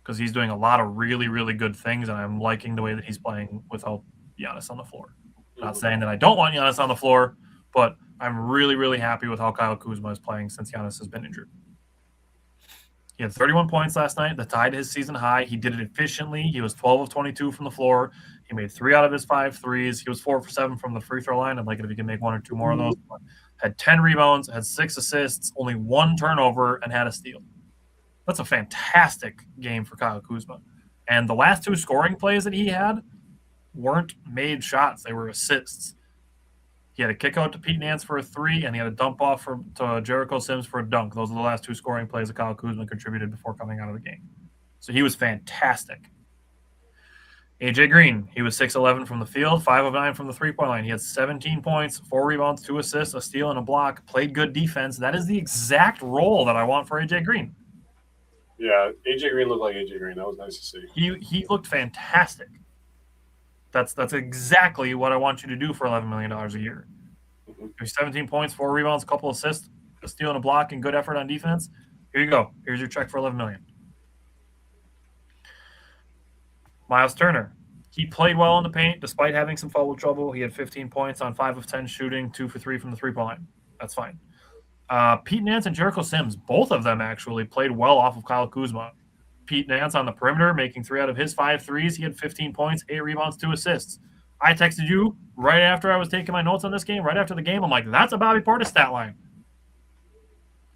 because he's doing a lot of really, really good things, and I'm liking the way that he's playing without Giannis on the floor. Not saying that I don't want Giannis on the floor, but I'm really, really happy with how Kyle Kuzma is playing since Giannis has been injured. He had 31 points last night. That tied his season high. He did it efficiently. He was 12 of 22 from the floor. He made 3 out of his 5 threes. He was 4 for 7 from the free throw line. I'd like it if he can make 1 or 2 more of those. Had 10 rebounds, had 6 assists, only 1 turnover, and had a steal. That's a fantastic game for Kyle Kuzma. And the last 2 scoring plays that he had weren't made shots. They were assists. He had a kick out to Pete Nance for a 3, and he had a dump off to Jericho Sims for a dunk. Those are the last 2 scoring plays that Kyle Kuzma contributed before coming out of the game. So he was fantastic. AJ Green, he was 6'11" from the field, 5 of 9 from the three-point line. He had 17 points, 4 rebounds, 2 assists, a steal, and a block. Played good defense. That is the exact role that I want for AJ Green. Yeah, AJ Green looked like AJ Green. That was nice to see. He looked fantastic. That's exactly what I want you to do for $11 million a year. Mm-hmm. 17 points, 4 rebounds, a couple assists, a steal and a block, and good effort on defense. Here you go. Here's your check for $11 million. Miles Turner. He played well in the paint despite having some foul trouble. He had 15 points on 5 of 10 shooting, 2 for 3 from the three-point line. That's fine. Pete Nance and Jericho Sims, both of them actually played well off of Kyle Kuzma. Pete Nance on the perimeter, making 3 out of his 5 threes. He had 15 points, 8 rebounds, 2 assists. I texted you right after I was taking my notes on this game, right after the game. I'm like, that's a Bobby Portis stat line.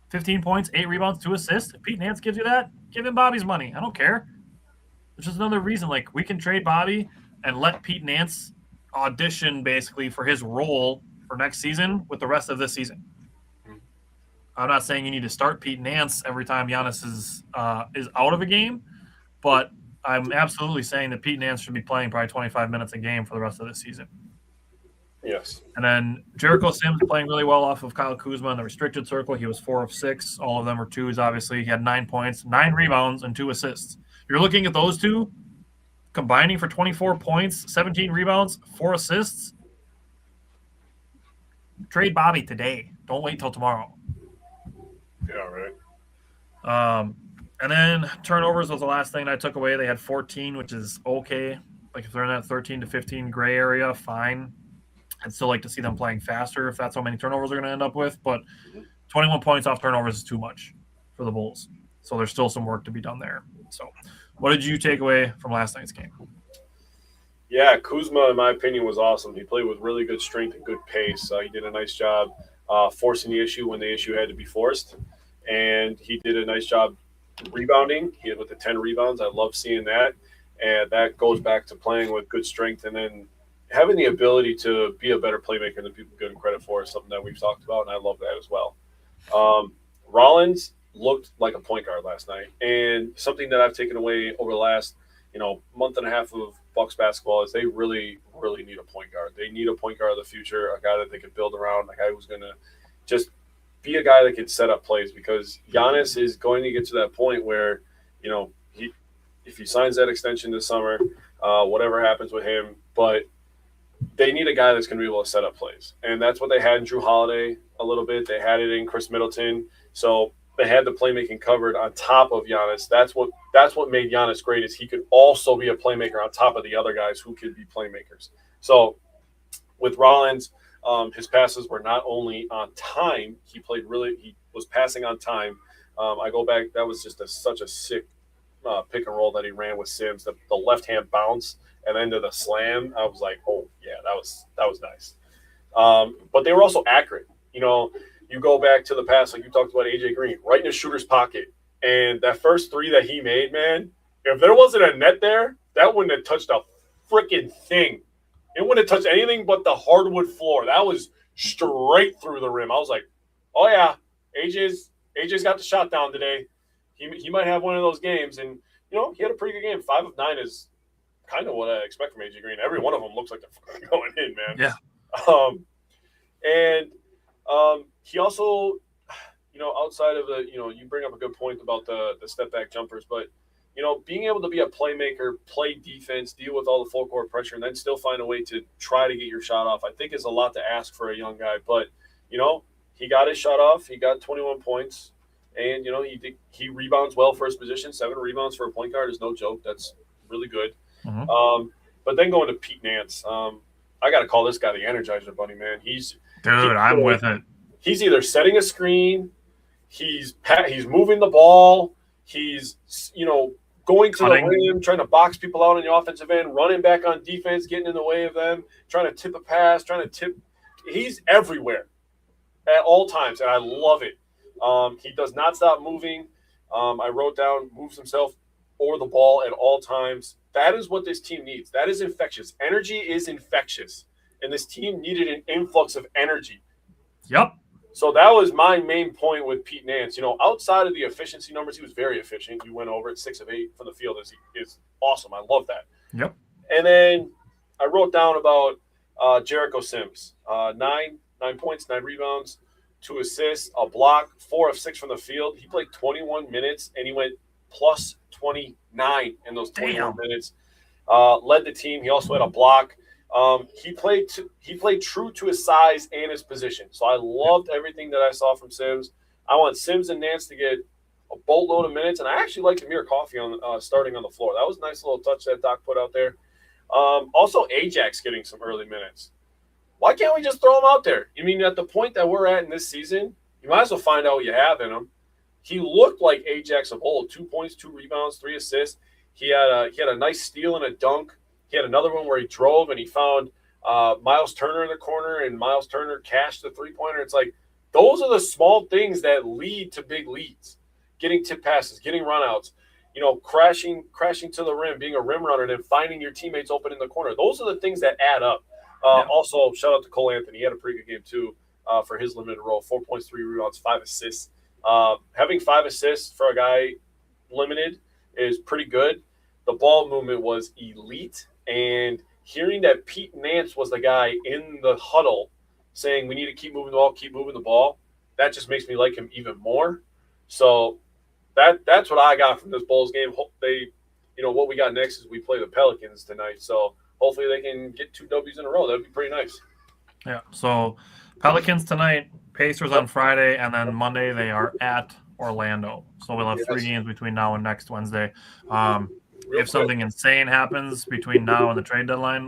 15 points, 8 rebounds, 2 assists. If Pete Nance gives you that, give him Bobby's money. I don't care. It's just another reason. Like, we can trade Bobby and let Pete Nance audition basically for his role for next season with the rest of this season. I'm not saying you need to start Pete Nance every time Giannis is out of a game, but I'm absolutely saying that Pete Nance should be playing probably 25 minutes a game for the rest of the season. Yes. And then Jericho Sims playing really well off of Kyle Kuzma in the restricted circle. He was 4 of 6. All of them were 2s, obviously. He had 9 points, 9 rebounds, and 2 assists. You're looking at those two combining for 24 points, 17 rebounds, 4 assists. Trade Bobby today. Don't wait till tomorrow. Yeah, right. And then turnovers was the last thing I took away. They had 14, which is okay. Like, if they're in that 13 to 15 gray area, fine. I'd still like to see them playing faster if that's how many turnovers they're going to end up with. But 21 points off turnovers is too much for the Bulls. So there's still some work to be done there. So what did you take away from last night's game? Yeah, Kuzma, in my opinion, was awesome. He played with really good strength and good pace. He did a nice job forcing the issue when the issue had to be forced. And he did a nice job rebounding. He had with the 10 rebounds. I love seeing that. And that goes back to playing with good strength and then having the ability to be a better playmaker than people give him credit for is something that we've talked about, and I love that as well. Rollins looked like a point guard last night, and something that I've taken away over the last, month and a half of Bucks basketball is they really, really need a point guard. They need a point guard of the future, a guy that they can build around, a guy who's going to just be a guy that can set up plays because Giannis is going to get to that point where, if he signs that extension this summer, whatever happens with him, but they need a guy that's going to be able to set up plays. And that's what they had in Drew Holiday a little bit. They had it in Chris Middleton. So they had the playmaking covered on top of Giannis. That's what made Giannis great is he could also be a playmaker on top of the other guys who could be playmakers. So with Rollins, his passes were not only on time, he was passing on time. I go back, that was just such a sick pick and roll that he ran with Sims, the left-hand bounce and then to the slam. I was like, oh, yeah, that was nice. But they were also accurate. You go back to the pass, like you talked about AJ Green, right in his shooter's pocket. And that first 3 that he made, man, if there wasn't a net there, that wouldn't have touched a freaking thing. It wouldn't have touched anything but the hardwood floor. That was straight through the rim. I was like, oh, yeah, AJ's got the shot down today. He might have one of those games. And, he had a pretty good game. 5 of 9 is kind of what I expect from AJ Green. Every one of them looks like they're going in, man. Yeah. He also, outside of the, you bring up a good point about the step back jumpers, but, being able to be a playmaker, play defense, deal with all the full court pressure, and then still find a way to try to get your shot off, I think is a lot to ask for a young guy. But, he got his shot off. He got 21 points. And, he rebounds well for his position. 7 rebounds for a point guard is no joke. That's really good. Mm-hmm. But then going to Pete Nance, I got to call this guy the Energizer Bunny, man. I'm with it. He's either setting a screen, he's moving the ball, he's going to the rim, trying to box people out on the offensive end, running back on defense, getting in the way of them, trying to tip a pass, He's everywhere at all times, and I love it. He does not stop moving. I wrote down moves himself or the ball at all times. That is what this team needs. That is infectious. Energy is infectious, and this team needed an influx of energy. Yep. So that was my main point with Pete Nance. Outside of the efficiency numbers, he was very efficient. You went over it, 6 of 8 from the field is awesome. I love that. Yep. And then I wrote down about Jericho Sims. 9 points, 9 rebounds, 2 assists, a block, 4 of 6 from the field. He played 21 minutes, and he went plus 29 in those 21 minutes. Led the team. He also had a block. He played true to his size and his position. So I loved everything that I saw from Sims. I want Sims and Nance to get a boatload of minutes, and I actually liked Amir Coffey starting on the floor. That was a nice little touch that Doc put out there. Also, Ajax getting some early minutes. Why can't we just throw him out there? At the point that we're at in this season, you might as well find out what you have in him. He looked like Ajax of old. 2 points, 2 rebounds, 3 assists. He had a nice steal and a dunk. He had another one where he drove and he found Miles Turner in the corner, and Miles Turner cashed the three-pointer. It's like those are the small things that lead to big leads. Getting tip passes, getting runouts, crashing to the rim, being a rim runner, and then finding your teammates open in the corner. Those are the things that add up. Also, shout out to Cole Anthony. He had a pretty good game too for his limited role. 4 points, 3 rebounds, 5 assists. Having 5 assists for a guy limited is pretty good. The ball movement was elite, and hearing that Pete Nance was the guy in the huddle saying we need to keep moving the ball, that just makes me like him even more. So that's what I got from this Bulls game. Hope they, what we got next is we play the Pelicans tonight. So hopefully they can get 2 W's in a row. That'd be pretty nice. Yeah. So Pelicans tonight, Pacers on Friday, and then Monday they are at Orlando. So we'll have 3 games between now and next Wednesday. If something insane happens between now and the trade deadline,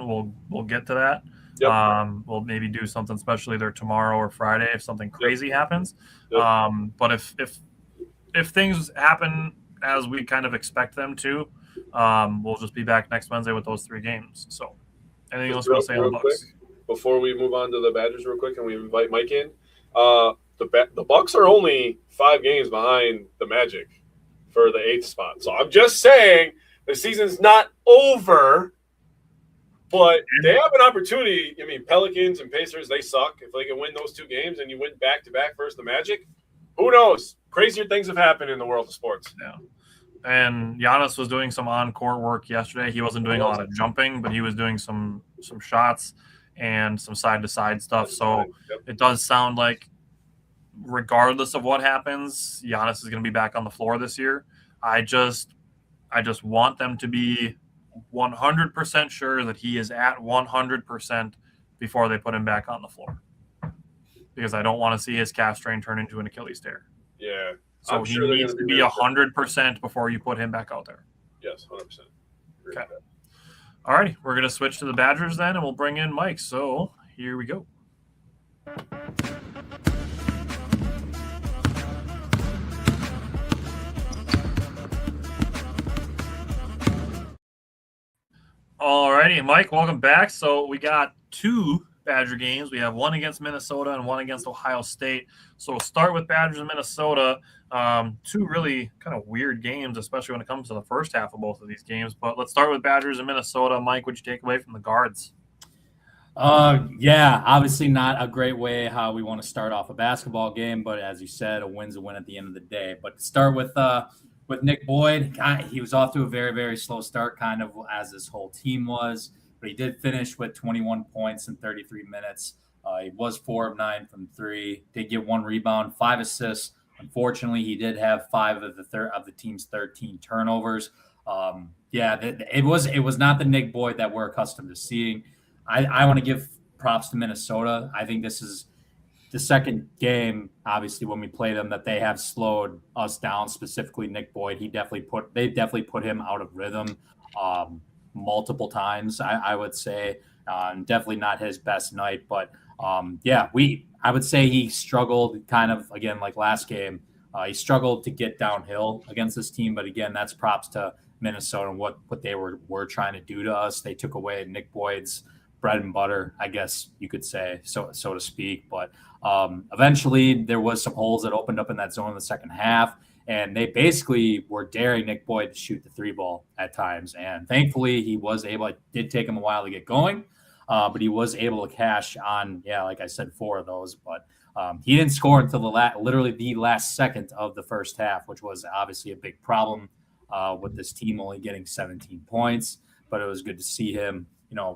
we'll get to that. Yep. We'll maybe do something special either tomorrow or Friday if something crazy happens. Yep. But if things happen as we kind of expect them to, we'll just be back next Wednesday with those 3 games. So anything else you want to say on the Bucks? Before we move on to the Badgers real quick and we invite Mike in, the Bucks are only 5 games behind the Magic for the 8th spot. So I'm just saying the season's not over, but they have an opportunity. I mean, Pelicans and Pacers, they suck. If they can win those 2 games and you win back-to-back versus the Magic, who knows? Crazier things have happened in the world of sports. Yeah. And Giannis was doing some on-court work yesterday. He wasn't doing a lot of jumping, but he was doing some shots and some side-to-side stuff. So It does sound like regardless of what happens, Giannis is going to be back on the floor this year. I just want them to be 100% sure that he is at 100% before they put him back on the floor, because I don't want to see his calf strain turn into an Achilles tear. Yeah. So he needs to be 100% before you put him back out there. Yes, 100%. Okay. All righty. We're going to switch to the Badgers then, and we'll bring in Mike. So here we go. All righty, Mike, welcome back. So we got 2 Badger games. We have one against Minnesota and one against Ohio State. So we'll start with Badgers and Minnesota. 2 really kind of weird games, especially when it comes to the first half of both of these games. But let's start with Badgers and Minnesota. Mike, what'd you take away from the guards? Yeah, obviously not a great way how we want to start off a basketball game, but as you said, a win's a win at the end of the day. But to start with Nick Boyd, he was off to a very, very slow start, kind of as this whole team was. But he did finish with 21 points in 33 minutes. He was 4 of 9 from 3. Did get 1 rebound, 5 assists. Unfortunately, he did have 5 of the team's 13 turnovers. It was not the Nick Boyd that we're accustomed to seeing. I want to give props to Minnesota. I think this is the second game, obviously, when we play them, that they have slowed us down, specifically Nick Boyd. They definitely put him out of rhythm multiple times, I would say. Definitely not his best night, but I would say he struggled kind of, again, like last game. He struggled to get downhill against this team, but again, that's props to Minnesota and what they were trying to do to us. They took away Nick Boyd's bread and butter, I guess you could say, so to speak. But eventually there was some holes that opened up in that zone in the second half, and they basically were daring Nick Boyd to shoot the 3-ball at times. And thankfully he was able. It did take him a while to get going, but he was able to cash on, like I said, 4 of those. But he didn't score until literally the last second of the first half, which was obviously a big problem with this team only getting 17 points. But it was good to see him,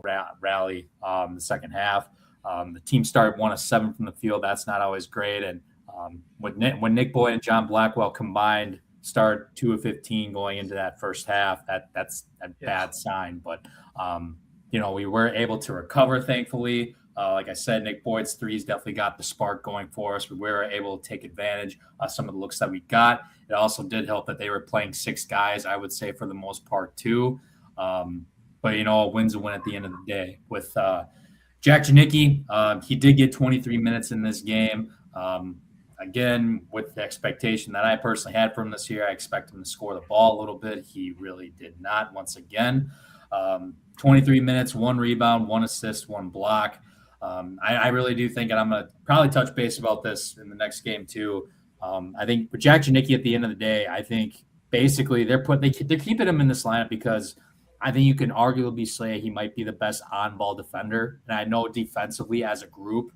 rally the second half. The team started 1 of 7 from the field. That's not always great. And when Nick Boyd and John Blackwell combined start 2 of 15 going into that first half, that's a bad sign. But we were able to recover, thankfully. Like I said, Nick Boyd's threes definitely got the spark going for us. We were able to take advantage of some of the looks that we got. It also did help that they were playing 6 guys, I would say, for the most part, too. But, a win's a win at the end of the day. With Jack Janicki, he did get 23 minutes in this game. Again, with the expectation that I personally had for him this year, I expect him to score the ball a little bit. He really did not once again. 23 minutes, 1 rebound, 1 assist, 1 block. I really do think, and I'm going to probably touch base about this in the next game too. I think with Jack Janicki at the end of the day, I think basically they're keeping him in this lineup because I think you can arguably say he might be the best on-ball defender. And I know defensively as a group,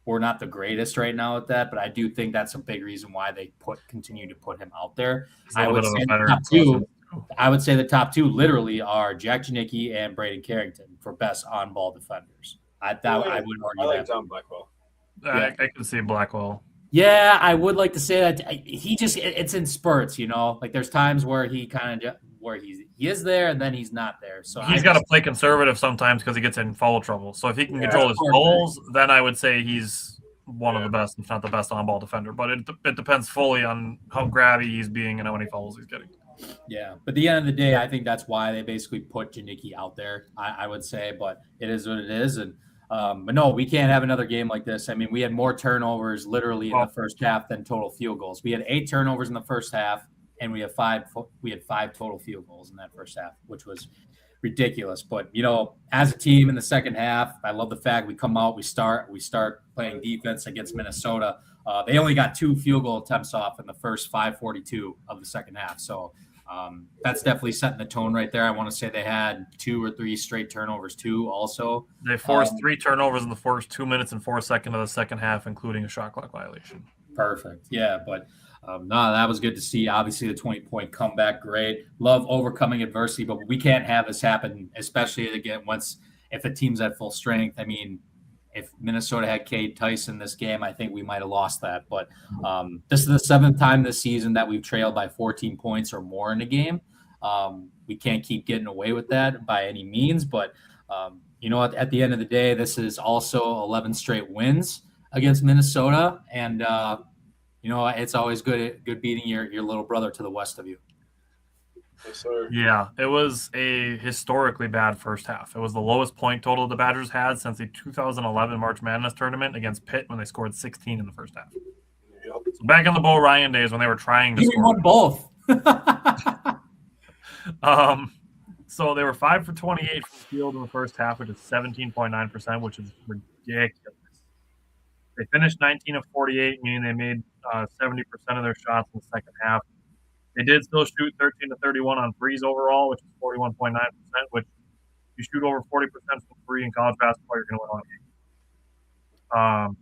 we're not the greatest right now at that, but I do think that's a big reason why they continue to put him out there. I would say the top two literally are Jack Janicki and Braden Carrington for best on-ball defenders. I would argue like John Blackwell. I can see Blackwell. Yeah, I would like to say that it's in spurts, like there's times where he kind of where he is there and then he's not there. So he's got to play conservative sometimes because he gets in foul trouble. So if he can control his goals, then I would say he's one of the best, if not the best on-ball defender. But it depends fully on how grabby he's being and how many fouls he's getting. Yeah, but at the end of the day, I think that's why they basically put Janicki out there, I would say. But it is what it is. And but no, we can't have another game like this. I mean, we had more turnovers literally in the first half than total field goals. We had 8 turnovers in the first half, and we had 5 total field goals in that first half, which was ridiculous. But as a team in the second half, I love the fact we come out, we start playing defense against Minnesota. They only got 2 field goal attempts off in the first 5:42 of the second half. So that's definitely setting the tone right there. I want to say they had 2 or 3 straight turnovers too. Also, they forced 3 turnovers in the first 2 minutes and 4 seconds of the second half, including a shot clock violation. Perfect. Yeah, but no, that was good to see. Obviously, the 20-point comeback, great. Love overcoming adversity, but we can't have this happen, especially again if a team's at full strength. I mean, if Minnesota had Cade Tyson this game, I think we might have lost that. But this is the 7th time this season that we've trailed by 14 points or more in a game. We can't keep getting away with that by any means. But, at the end of the day, this is also 11 straight wins against Minnesota. And, it's always good beating your little brother to the west of you. Yes, sir. Yeah, it was a historically bad first half. It was the lowest point total the Badgers had since the 2011 March Madness tournament against Pitt when they scored 16 in the first half. Yep. So back in the Bo Ryan days when they were trying to score. Won both. So they were 5 for 28 from the field in the first half, which is 17.9%, which is ridiculous. They finished 19 of 48, meaning they made 70% of their shots in the second half. They did still shoot 13 to 31 on threes overall, which is 41.9%, which if you shoot over 40% from free in college basketball, you're going to win a game.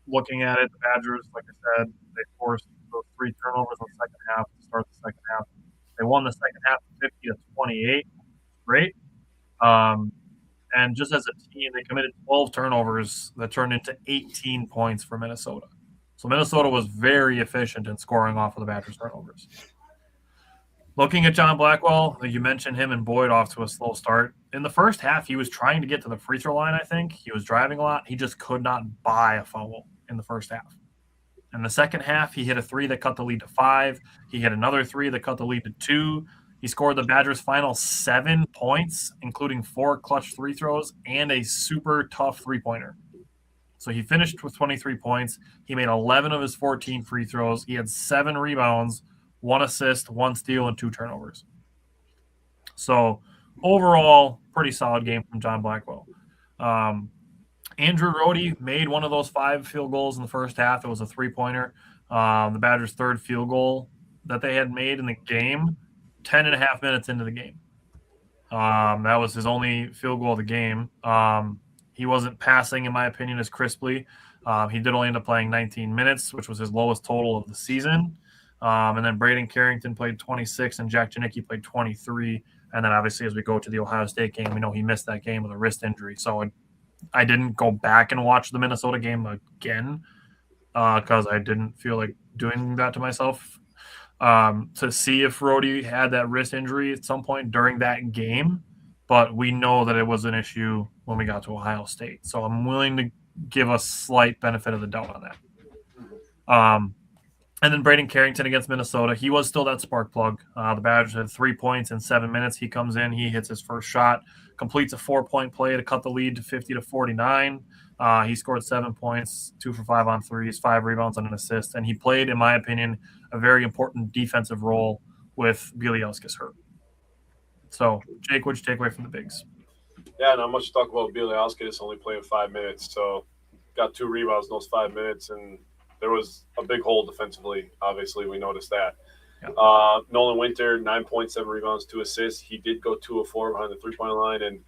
Looking at it, the Badgers, like I said, they forced those 3 turnovers in the second half to start the second half. They won the second half 50 to 28. Great. And just as a team, they committed 12 turnovers that turned into 18 points for Minnesota. So Minnesota was very efficient in scoring off of the Badgers' turnovers. Looking at John Blackwell, you mentioned him and Boyd off to a slow start. In the first half, he was trying to get to the free throw line, I think. He was driving a lot. He just could not buy a foul in the first half. In the second half, he hit a 3 that cut the lead to 5. He hit another 3 that cut the lead to 2. He scored the Badgers' final 7 points, including 4 clutch free throws and a super tough three-pointer. So he finished with 23 points. He made 11 of his 14 free throws. He had 7 rebounds, 1 assist, 1 steal, and 2 turnovers. So overall, pretty solid game from John Blackwell. Andrew Rohde made one of those 5 field goals in the first half. It was a three-pointer. The Badgers' 3rd field goal that they had made in the game, 10 and a half minutes into the game. That was his only field goal of the game. He wasn't passing, in my opinion, as crisply. He did only end up playing 19 minutes, which was his lowest total of the season. And then Braden Carrington played 26 and Jack Janicki played 23. And then obviously as we go to the Ohio State game, we know he missed that game with a wrist injury. So I didn't go back and watch the Minnesota game again because I didn't feel like doing that to myself. To see if Rohde had that wrist injury at some point during that game. But we know that it was an issue when we got to Ohio State. So I'm willing to give a slight benefit of the doubt on that. And then Braden Carrington against Minnesota, he was still that spark plug. The Badgers had 3 points in 7 minutes. He comes in, he hits his first shot, completes a 4-point play to cut the lead to 50 to 49. He scored 7 points, 2 for 5 on threes, 5 rebounds and an assist. And he played, in my opinion, a very important defensive role with Bieliauskas hurt. So, Jake, what'd you take away from the bigs? Yeah, not much to talk about. Bielawskis only playing 5 minutes, so got 2 rebounds in those 5 minutes, and there was a big hole defensively. Obviously, we noticed that. Yeah. Nolan Winter, 9.7 rebounds, 2 assists. He did go 2 of 4 behind the three-point line, and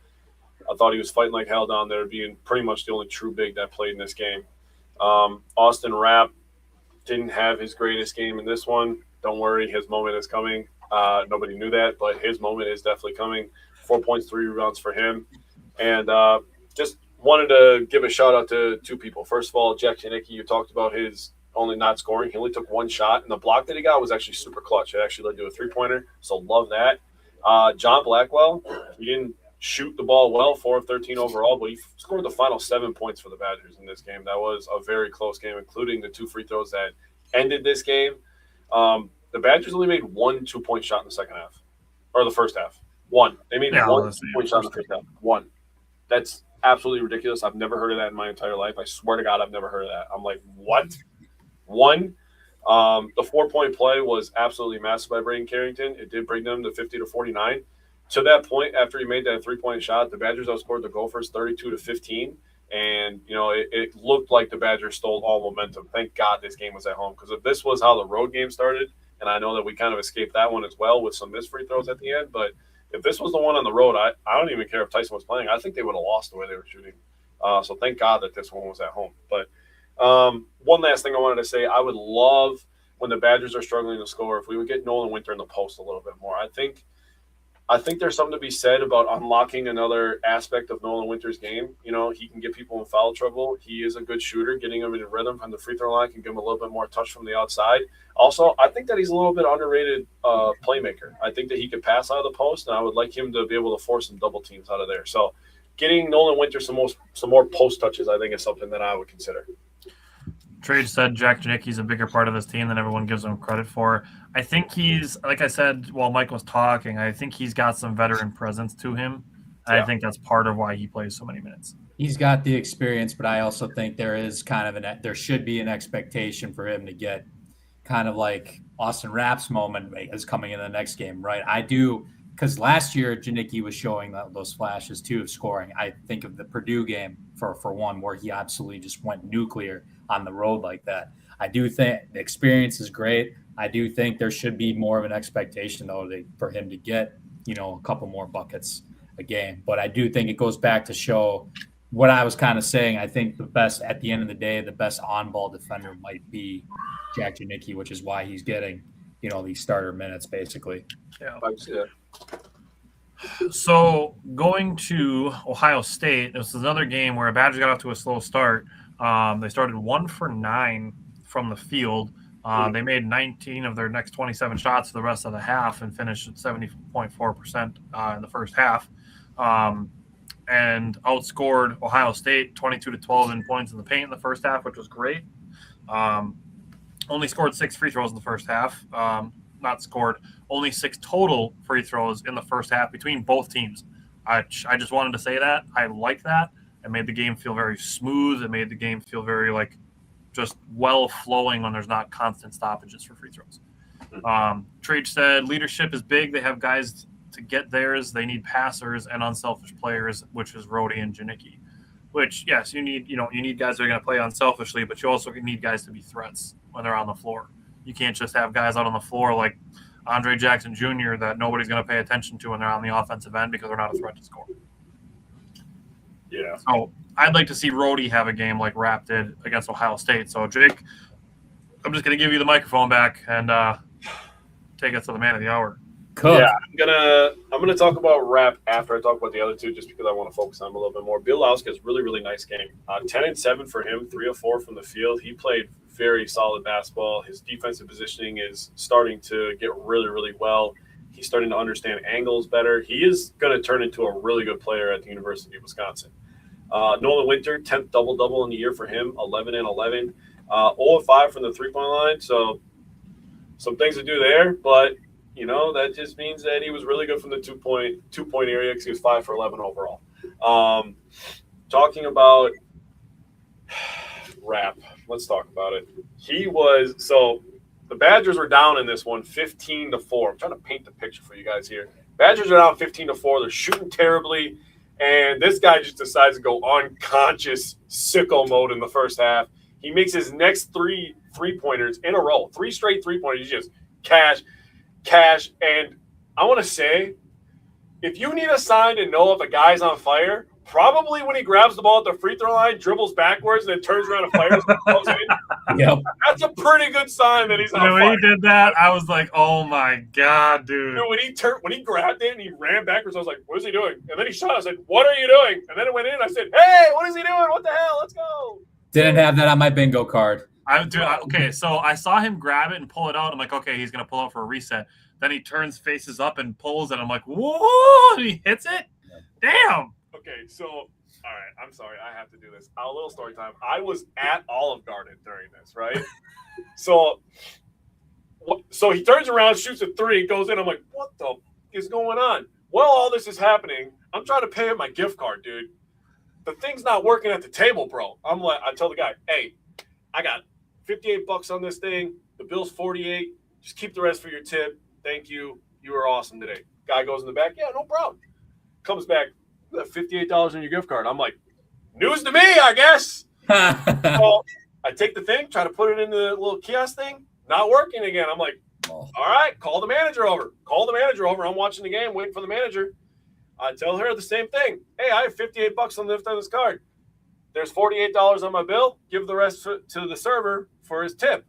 I thought he was fighting like hell down there, being pretty much the only true big that played in this game. Austin Rapp didn't have his greatest game in this one. Don't worry, his moment is coming. Nobody knew that, but his moment is definitely coming. 4 points, 3 rebounds for him. And just wanted to give a shout-out to 2 people. First of all, Jack Janicki, you talked about his only not scoring. He only took 1 shot, and the block that he got was actually super clutch. It actually led to a 3-pointer, so love that. John Blackwell, he didn't shoot the ball well, 4 of 13 overall, but he scored the final 7 points for the Badgers in this game. That was a very close game, including the 2 free throws that ended this game. The Badgers only made 1 2-point shot in the second half, or the first half. 1. They made 1 2-point shot in the first half. 1. That's absolutely ridiculous. I've never heard of that in my entire life. I swear to God, I've never heard of that. I'm like, what? 1. The 4-point play was absolutely massive by Braden Carrington. It did bring them to 50-49. To that point, after he made that 3-point shot, the Badgers outscored the Gophers 32-15. And, it looked like the Badgers stole all momentum. Thank God this game was at home, because if this was how the road game started, and I know that we kind of escaped that one as well with some missed free throws at the end, but if this was the one on the road, I don't even care if Tyson was playing. I think they would have lost the way they were shooting. So thank God that this one was at home. But one last thing I wanted to say, I would love when the Badgers are struggling to score if we would get Nolan Winter in the post a little bit more. I think there's something to be said about unlocking another aspect of Nolan Winter's game. He can get people in foul trouble. He is a good shooter. Getting him in rhythm from the free throw line can give him a little bit more touch from the outside. Also, I think that he's a little bit underrated playmaker. I think that he could pass out of the post, and I would like him to be able to force some double teams out of there. So getting Nolan Winter some more post touches, I think, is something that I would consider. Trade said Jack Janicki's a bigger part of this team than everyone gives him credit for. I think he's, like I said while Mike was talking, I think he's got some veteran presence to him. Yeah. I think that's part of why he plays so many minutes. He's got the experience, but I also think there is there should be an expectation for him to get kind of like Austin Rapp's moment is coming in the next game, right? I do, because last year Janicki was showing those flashes too of scoring. I think of the Purdue game for one, where he absolutely just went nuclear on the road like that. I do think the experience is great. I do think there should be more of an expectation, though, for him to get, a couple more buckets a game. But I do think it goes back to show what I was kind of saying. I think at the end of the day, the best on-ball defender might be Jack Janicki, which is why he's getting, these starter minutes, basically. Yeah. So going to Ohio State, this is another game where Badgers got off to a slow start. They started 1 for 9 from the field. They made 19 of their next 27 shots for the rest of the half and finished at 70.4% in the first half, and outscored Ohio State 22-12 in points in the paint in the first half, which was great. Only scored 6 free throws in the first half. Only 6 total free throws in the first half between both teams. I just wanted to say that. I like that. It made the game feel very smooth. It made the game feel very just well flowing when there's not constant stoppages for free throws. Trade said leadership is big. They have guys to get theirs. They need passers and unselfish players, which is Rhodey and Janicki. Which, yes, you need guys that are going to play unselfishly, but you also need guys to be threats when they're on the floor. You can't just have guys out on the floor like Andre Jackson Jr. that nobody's going to pay attention to when they're on the offensive end because they're not a threat to score. Yeah. So I'd like to see Rhodey have a game like Rapp did against Ohio State. So, Jake, I'm just going to give you the microphone back and take us to the man of the hour. Cool. Yeah, I'm gonna talk about Rapp after I talk about the other two, just because I want to focus on him a little bit more. Bielawskis, really, really nice game. 10-7 for him, 3 of 4 from the field. He played very solid basketball. His defensive positioning is starting to get really, really well. He's starting to understand angles better. He is going to turn into a really good player at the University of Wisconsin. Nolan Winter, 10th double-double in the year for him, 11 and 11. 0 of 5 from the three-point line, so some things to do there, but that just means that he was really good from the two-point area because he was 5 for 11 overall. Talking about Rapp, let's talk about it. The Badgers were down in this one 15-4. I'm trying to paint the picture for you guys here. Badgers are down 15-4. They're shooting terribly. And this guy just decides to go unconscious sicko mode in the first half. He makes his next three-pointers in a row. 3 straight three-pointers. He's just cash. And I want to say, if you need a sign to know if a guy's on fire, probably when he grabs the ball at the free throw line, dribbles backwards, and then turns around and fires and goes in. Yep. That's a pretty good sign that he's on fire. When he did that, I was like, oh, my God, dude. When he grabbed it and he ran backwards, I was like, what is he doing? And then he shot. I said, what are you doing? And then it went in. I said, hey, what is he doing? What the hell? Let's go. Didn't have that on my bingo card. Okay, so I saw him grab it and pull it out. I'm like, okay, he's going to pull out for a reset. Then he turns, faces up, and pulls, and I'm like, whoa, and he hits it? Damn. Okay, so, all right, I'm sorry. I have to do this. A little story time. I was at Olive Garden during this, right? So he turns around, shoots a 3, goes in. I'm like, what the is going on? While all this is happening, I'm trying to pay him my gift card, dude. The thing's not working at the table, bro. I tell the guy, hey, I got $58 on this thing. The bill's $48. Just keep the rest for your tip. Thank you. You were awesome today. Guy goes in the back. Yeah, no problem. Comes back. You got $58 on your gift card. I'm like, news to me, I guess. So I take the thing, try to put it in the little kiosk thing. Not working again. I'm like, all right, call the manager over. I'm watching the game, waiting for the manager. I tell her the same thing. Hey, I have $58 on this card. There's $48 on my bill. Give the rest to the server for his tip.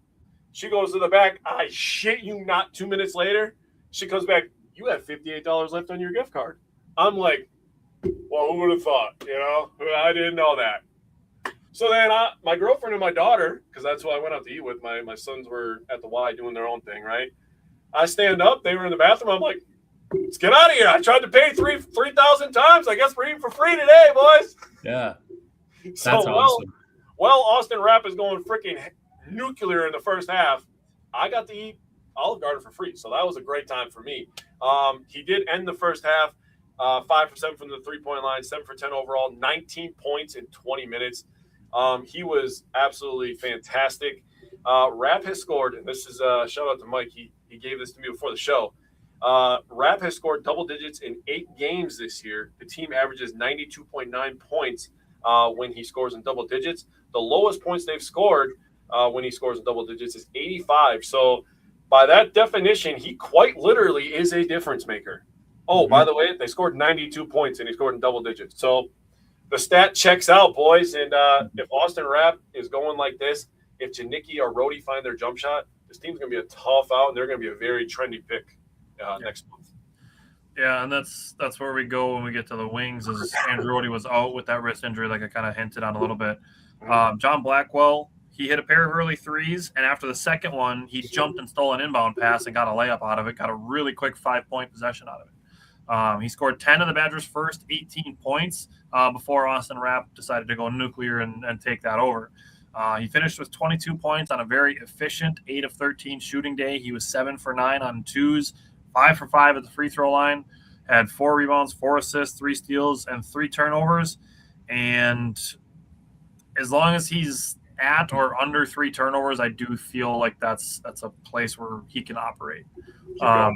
She goes to the back. I shit you not, 2 minutes later, she comes back. You have $58 left on your gift card. I'm like, well, who would have thought? I didn't know that. So then my girlfriend and my daughter, because that's who I went out to eat with, my sons were at the Y doing their own thing, right? I stand up. They were in the bathroom. I'm like, let's get out of here. I tried to pay 3,000 times. I guess we're eating for free today, boys. Yeah. That's awesome. Well, Austin Rapp is going freaking nuclear in the first half. I got to eat Olive Garden for free, so that was a great time for me. He did end the first half 5 for 7 from the three-point line, 7 for 10 overall, 19 points in 20 minutes. He was absolutely fantastic. Rapp has scored, and this is a shout out to Mike. He gave this to me before the show. Rapp has scored double digits in 8 games this year. The team averages 92.9 points when he scores in double digits. The lowest points they've scored when he scores in double digits is 85. So by that definition, he quite literally is a difference maker. Oh, by the way, they scored 92 points and he scored in double digits. So the stat checks out, boys. And if Austin Rapp is going like this, if Janicki or Rhodey find their jump shot, this team's going to be a tough out, and they're going to be a very trendy pick next month. Yeah, and that's where we go when we get to the wings. Is Andrew Rhodey was out with that wrist injury, like I kind of hinted on a little bit. John Blackwell, he hit a pair of early threes, and after the second one, he jumped and stole an inbound pass and got a layup out of it, got a really quick 5-point possession out of it. He scored 10 of the Badgers' first 18 points before Austin Rapp decided to go nuclear and take that over. He finished with 22 points on a very efficient 8 of 13 shooting day. He was 7 for 9 on twos, 5 for 5 at the free throw line, had 4 rebounds, 4 assists, 3 steals, and 3 turnovers. And as long as he's at or under 3 turnovers, I do feel like that's a place where he can operate. I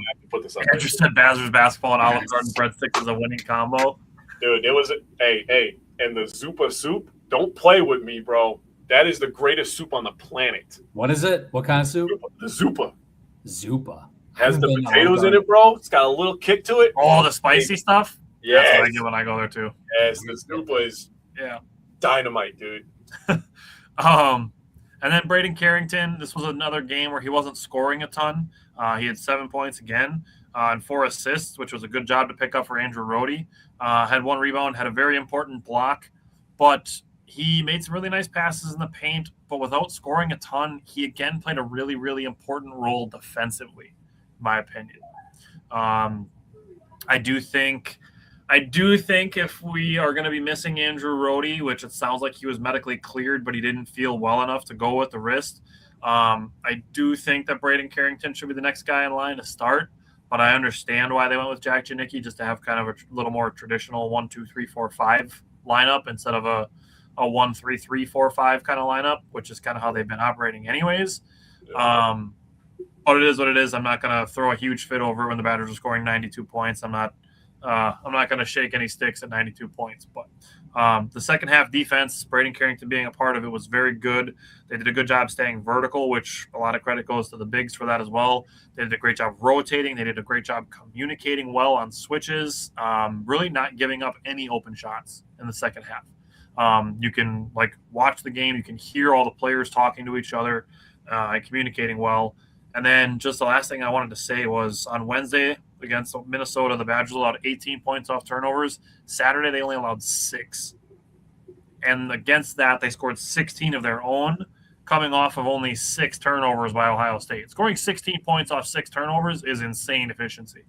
just said Badgers basketball and Olive Garden breadsticks is a winning combo. Dude, it was and the Zupa soup, don't play with me, bro. That is the greatest soup on the planet. What is it? What kind of soup? The Zupa. Zupa. Has the potatoes in it, bro. It's got a little kick to it. Oh, the spicy stuff? Yeah. That's what I get when I go there, too. Yes, the Zupa is dynamite, dude. And then Braden Carrington, this was another game where he wasn't scoring a ton. He had 7 points again and 4 assists, which was a good job to pick up for Andrew Rhodey. Had 1 rebound, had a very important block, but he made some really nice passes in the paint, but without scoring a ton, he again played a really, really important role defensively, in my opinion. I do think if we are going to be missing Andrew Rhodey, which it sounds like he was medically cleared, but he didn't feel well enough to go with the wrist, I do think that Braden Carrington should be the next guy in line to start, but I understand why they went with Jack Janicki, just to have kind of a little more traditional 1, 2, 3, 4, 5 lineup instead of a 1, 3, 3, 4, 5 kind of lineup, which is kind of how they've been operating anyways. But it is what it is. I'm not going to throw a huge fit over when the Badgers are scoring 92 points. I'm not going to shake any sticks at 92 points. But the second half defense, Braden Carrington being a part of it, was very good. They did a good job staying vertical, which a lot of credit goes to the bigs for that as well. They did a great job rotating. They did a great job communicating well on switches, really not giving up any open shots in the second half. You can watch the game. You can hear all the players talking to each other and communicating well. And then just the last thing I wanted to say was on Wednesday against Minnesota, the Badgers allowed 18 points off turnovers. Saturday, they only allowed 6. And against that, they scored 16 of their own, coming off of only 6 turnovers by Ohio State. Scoring 16 points off 6 turnovers is insane efficiency.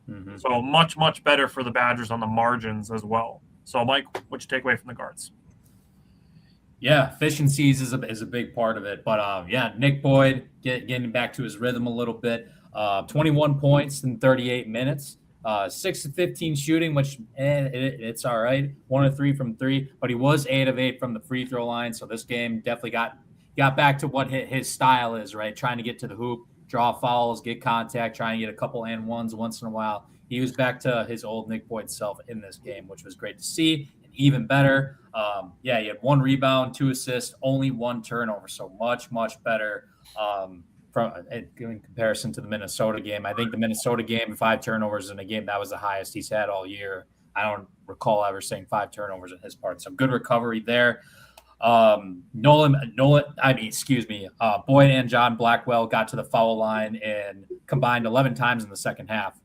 Mm-hmm. So much, much better for the Badgers on the margins as well. So, Mike, what'd you take away from the guards? Yeah, efficiencies is a big part of it. But, Nick Boyd getting back to his rhythm a little bit. 21 points in 38 minutes. 6 of 15 shooting, which it's all right. 1 of 3 from 3, but he was 8 of 8 from the free throw line. So this game definitely got back to what his style is, right? Trying to get to the hoop, draw fouls, get contact, trying to get a couple and ones once in a while. He was back to his old Nick Boyd self in this game, which was great to see. Even better, he had 1 rebound, 2 assists, only 1 turnover, so much, much better in comparison to the Minnesota game. I think the Minnesota game, 5 turnovers in a game, that was the highest he's had all year. I don't recall ever saying 5 turnovers in his part, so good recovery there. Boyd and John Blackwell got to the foul line and combined 11 times in the second half,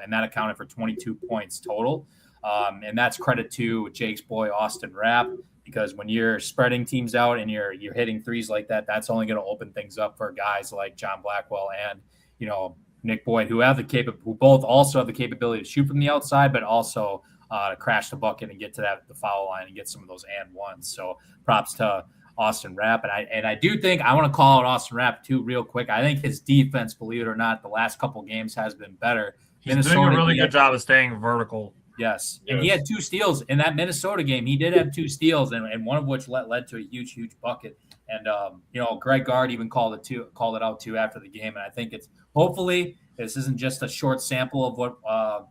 and that accounted for 22 points total. And that's credit to Jake's boy, Austin Rapp, because when you're spreading teams out and you're hitting threes like that, that's only going to open things up for guys like John Blackwell and, Nick Boyd, who both also have the capability to shoot from the outside, but also to crash the bucket and get to the foul line and get some of those and ones. So props to Austin Rapp. And I do think I want to call out Austin Rapp too, real quick. I think his defense, believe it or not, the last couple games has been better. He's doing a really good job of staying vertical. Yes. And he had 2 steals in that Minnesota game. He did have 2 steals, and one of which led to a huge bucket. And Greg Gard even called it out too after the game. And I think hopefully this isn't just a short sample of what a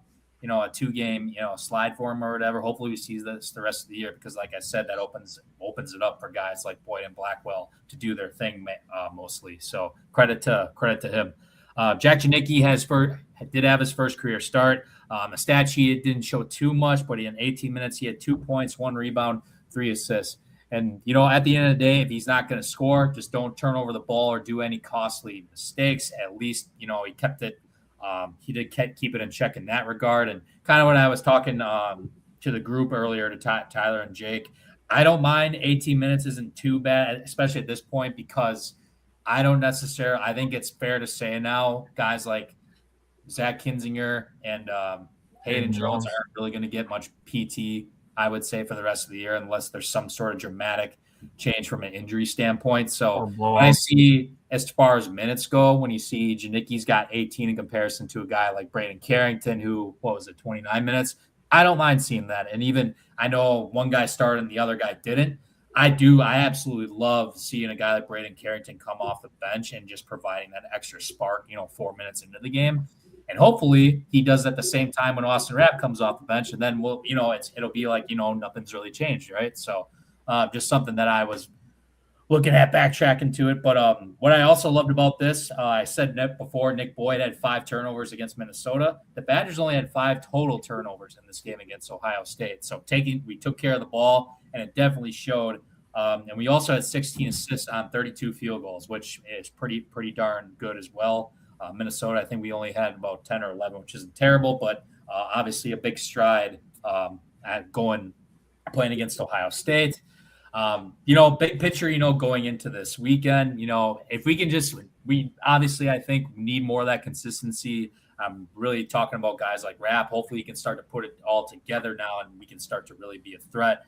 2-game slide for him or whatever. Hopefully we see this the rest of the year, because like I said, that opens it up for guys like Boyd and Blackwell to do their thing mostly. So credit to him. Jack Janicki did have his first career start. The stat sheet didn't show too much, but in 18 minutes, he had 2 points, 1 rebound, 3 assists. And, at the end of the day, if he's not going to score, just don't turn over the ball or do any costly mistakes. At least, he kept it. He did keep it in check in that regard. And kind of when I was talking to the group earlier, to Tyler and Jake, I don't mind 18 minutes isn't too bad, especially at this point, because I think it's fair to say now, guys like Zach Kinzinger and Hayden Jones aren't really going to get much PT, I would say, for the rest of the year, unless there's some sort of dramatic change from an injury standpoint. So when I see, as far as minutes go, when you see Janicki's got 18 in comparison to a guy like Braden Carrington, who, 29 minutes, I don't mind seeing that. And even I know one guy started and the other guy didn't. I absolutely love seeing a guy like Braden Carrington come off the bench and just providing that extra spark, 4 minutes into the game. And hopefully he does at the same time when Austin Rapp comes off the bench, and then it'll be like, nothing's really changed, right? So just something that I was looking at, backtracking to it. But what I also loved about this, I said before, Nick Boyd had 5 turnovers against Minnesota. The Badgers only had 5 total turnovers in this game against Ohio State. So we took care of the ball, and it definitely showed. And we also had 16 assists on 32 field goals, which is pretty darn good as well. Minnesota, I think we only had about 10 or 11, which isn't terrible, but obviously a big stride at playing against Ohio State. Big picture, going into this weekend, if we can I think we need more of that consistency. I'm really talking about guys like Rapp. Hopefully he can start to put it all together now, and we can start to really be a threat.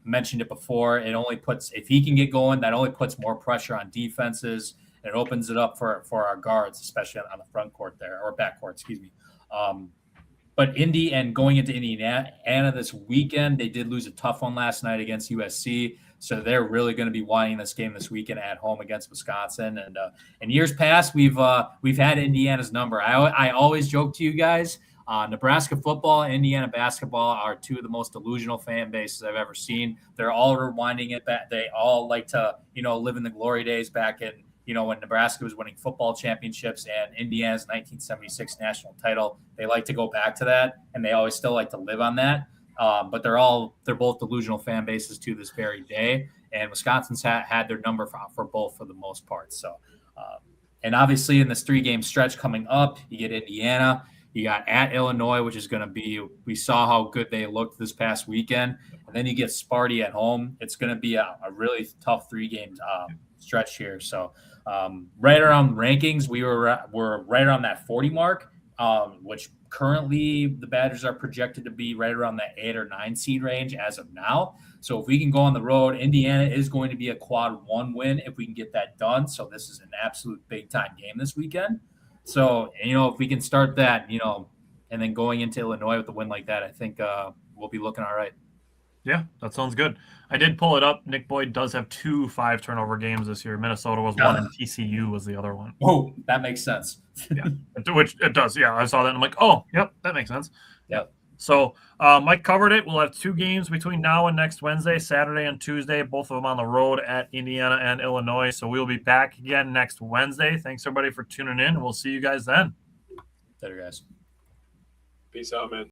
Mentioned it before. If he can get going, that only puts more pressure on defenses. It opens it up for our guards, especially on the front court there, or back court, excuse me. But Indy, and going into Indiana this weekend, they did lose a tough one last night against USC. So they're really going to be wanting this game this weekend at home against Wisconsin. And in years past, we've had Indiana's number. I always joke to you guys, Nebraska football and Indiana basketball are two of the most delusional fan bases I've ever seen. They're all rewinding it back. They all like to, live in the glory days back in, when Nebraska was winning football championships and Indiana's 1976 national title. They like to go back to that, and they always still like to live on that. But they're both delusional fan bases to this very day. And Wisconsin's had their number for both for the most part. So, and obviously in this 3-game stretch coming up, you get Indiana. You got at Illinois, which is going to be – we saw how good they looked this past weekend. And then you get Sparty at home. It's going to be a really tough 3-game stretch here. So right around rankings, we're right around that 40 mark, which currently the Badgers are projected to be right around that 8 or 9 seed range as of now. So if we can go on the road, Indiana is going to be a quad 1 win if we can get that done. So this is an absolute big-time game this weekend. So, if we can start that, and then going into Illinois with a win like that, I think we'll be looking all right. Yeah, that sounds good. I did pull it up. Nick Boyd does have 2 5-turnover games this year. Minnesota was one, and TCU was the other one. Oh, that makes sense. Yeah, which it does. Yeah, I saw that, and I'm like, oh, yep, that makes sense. Yep. So Mike covered it. We'll have 2 games between now and next Wednesday, Saturday and Tuesday, both of them on the road at Indiana and Illinois. So we'll be back again next Wednesday. Thanks, everybody, for tuning in. We'll see you guys then. Later, guys. Peace out, man.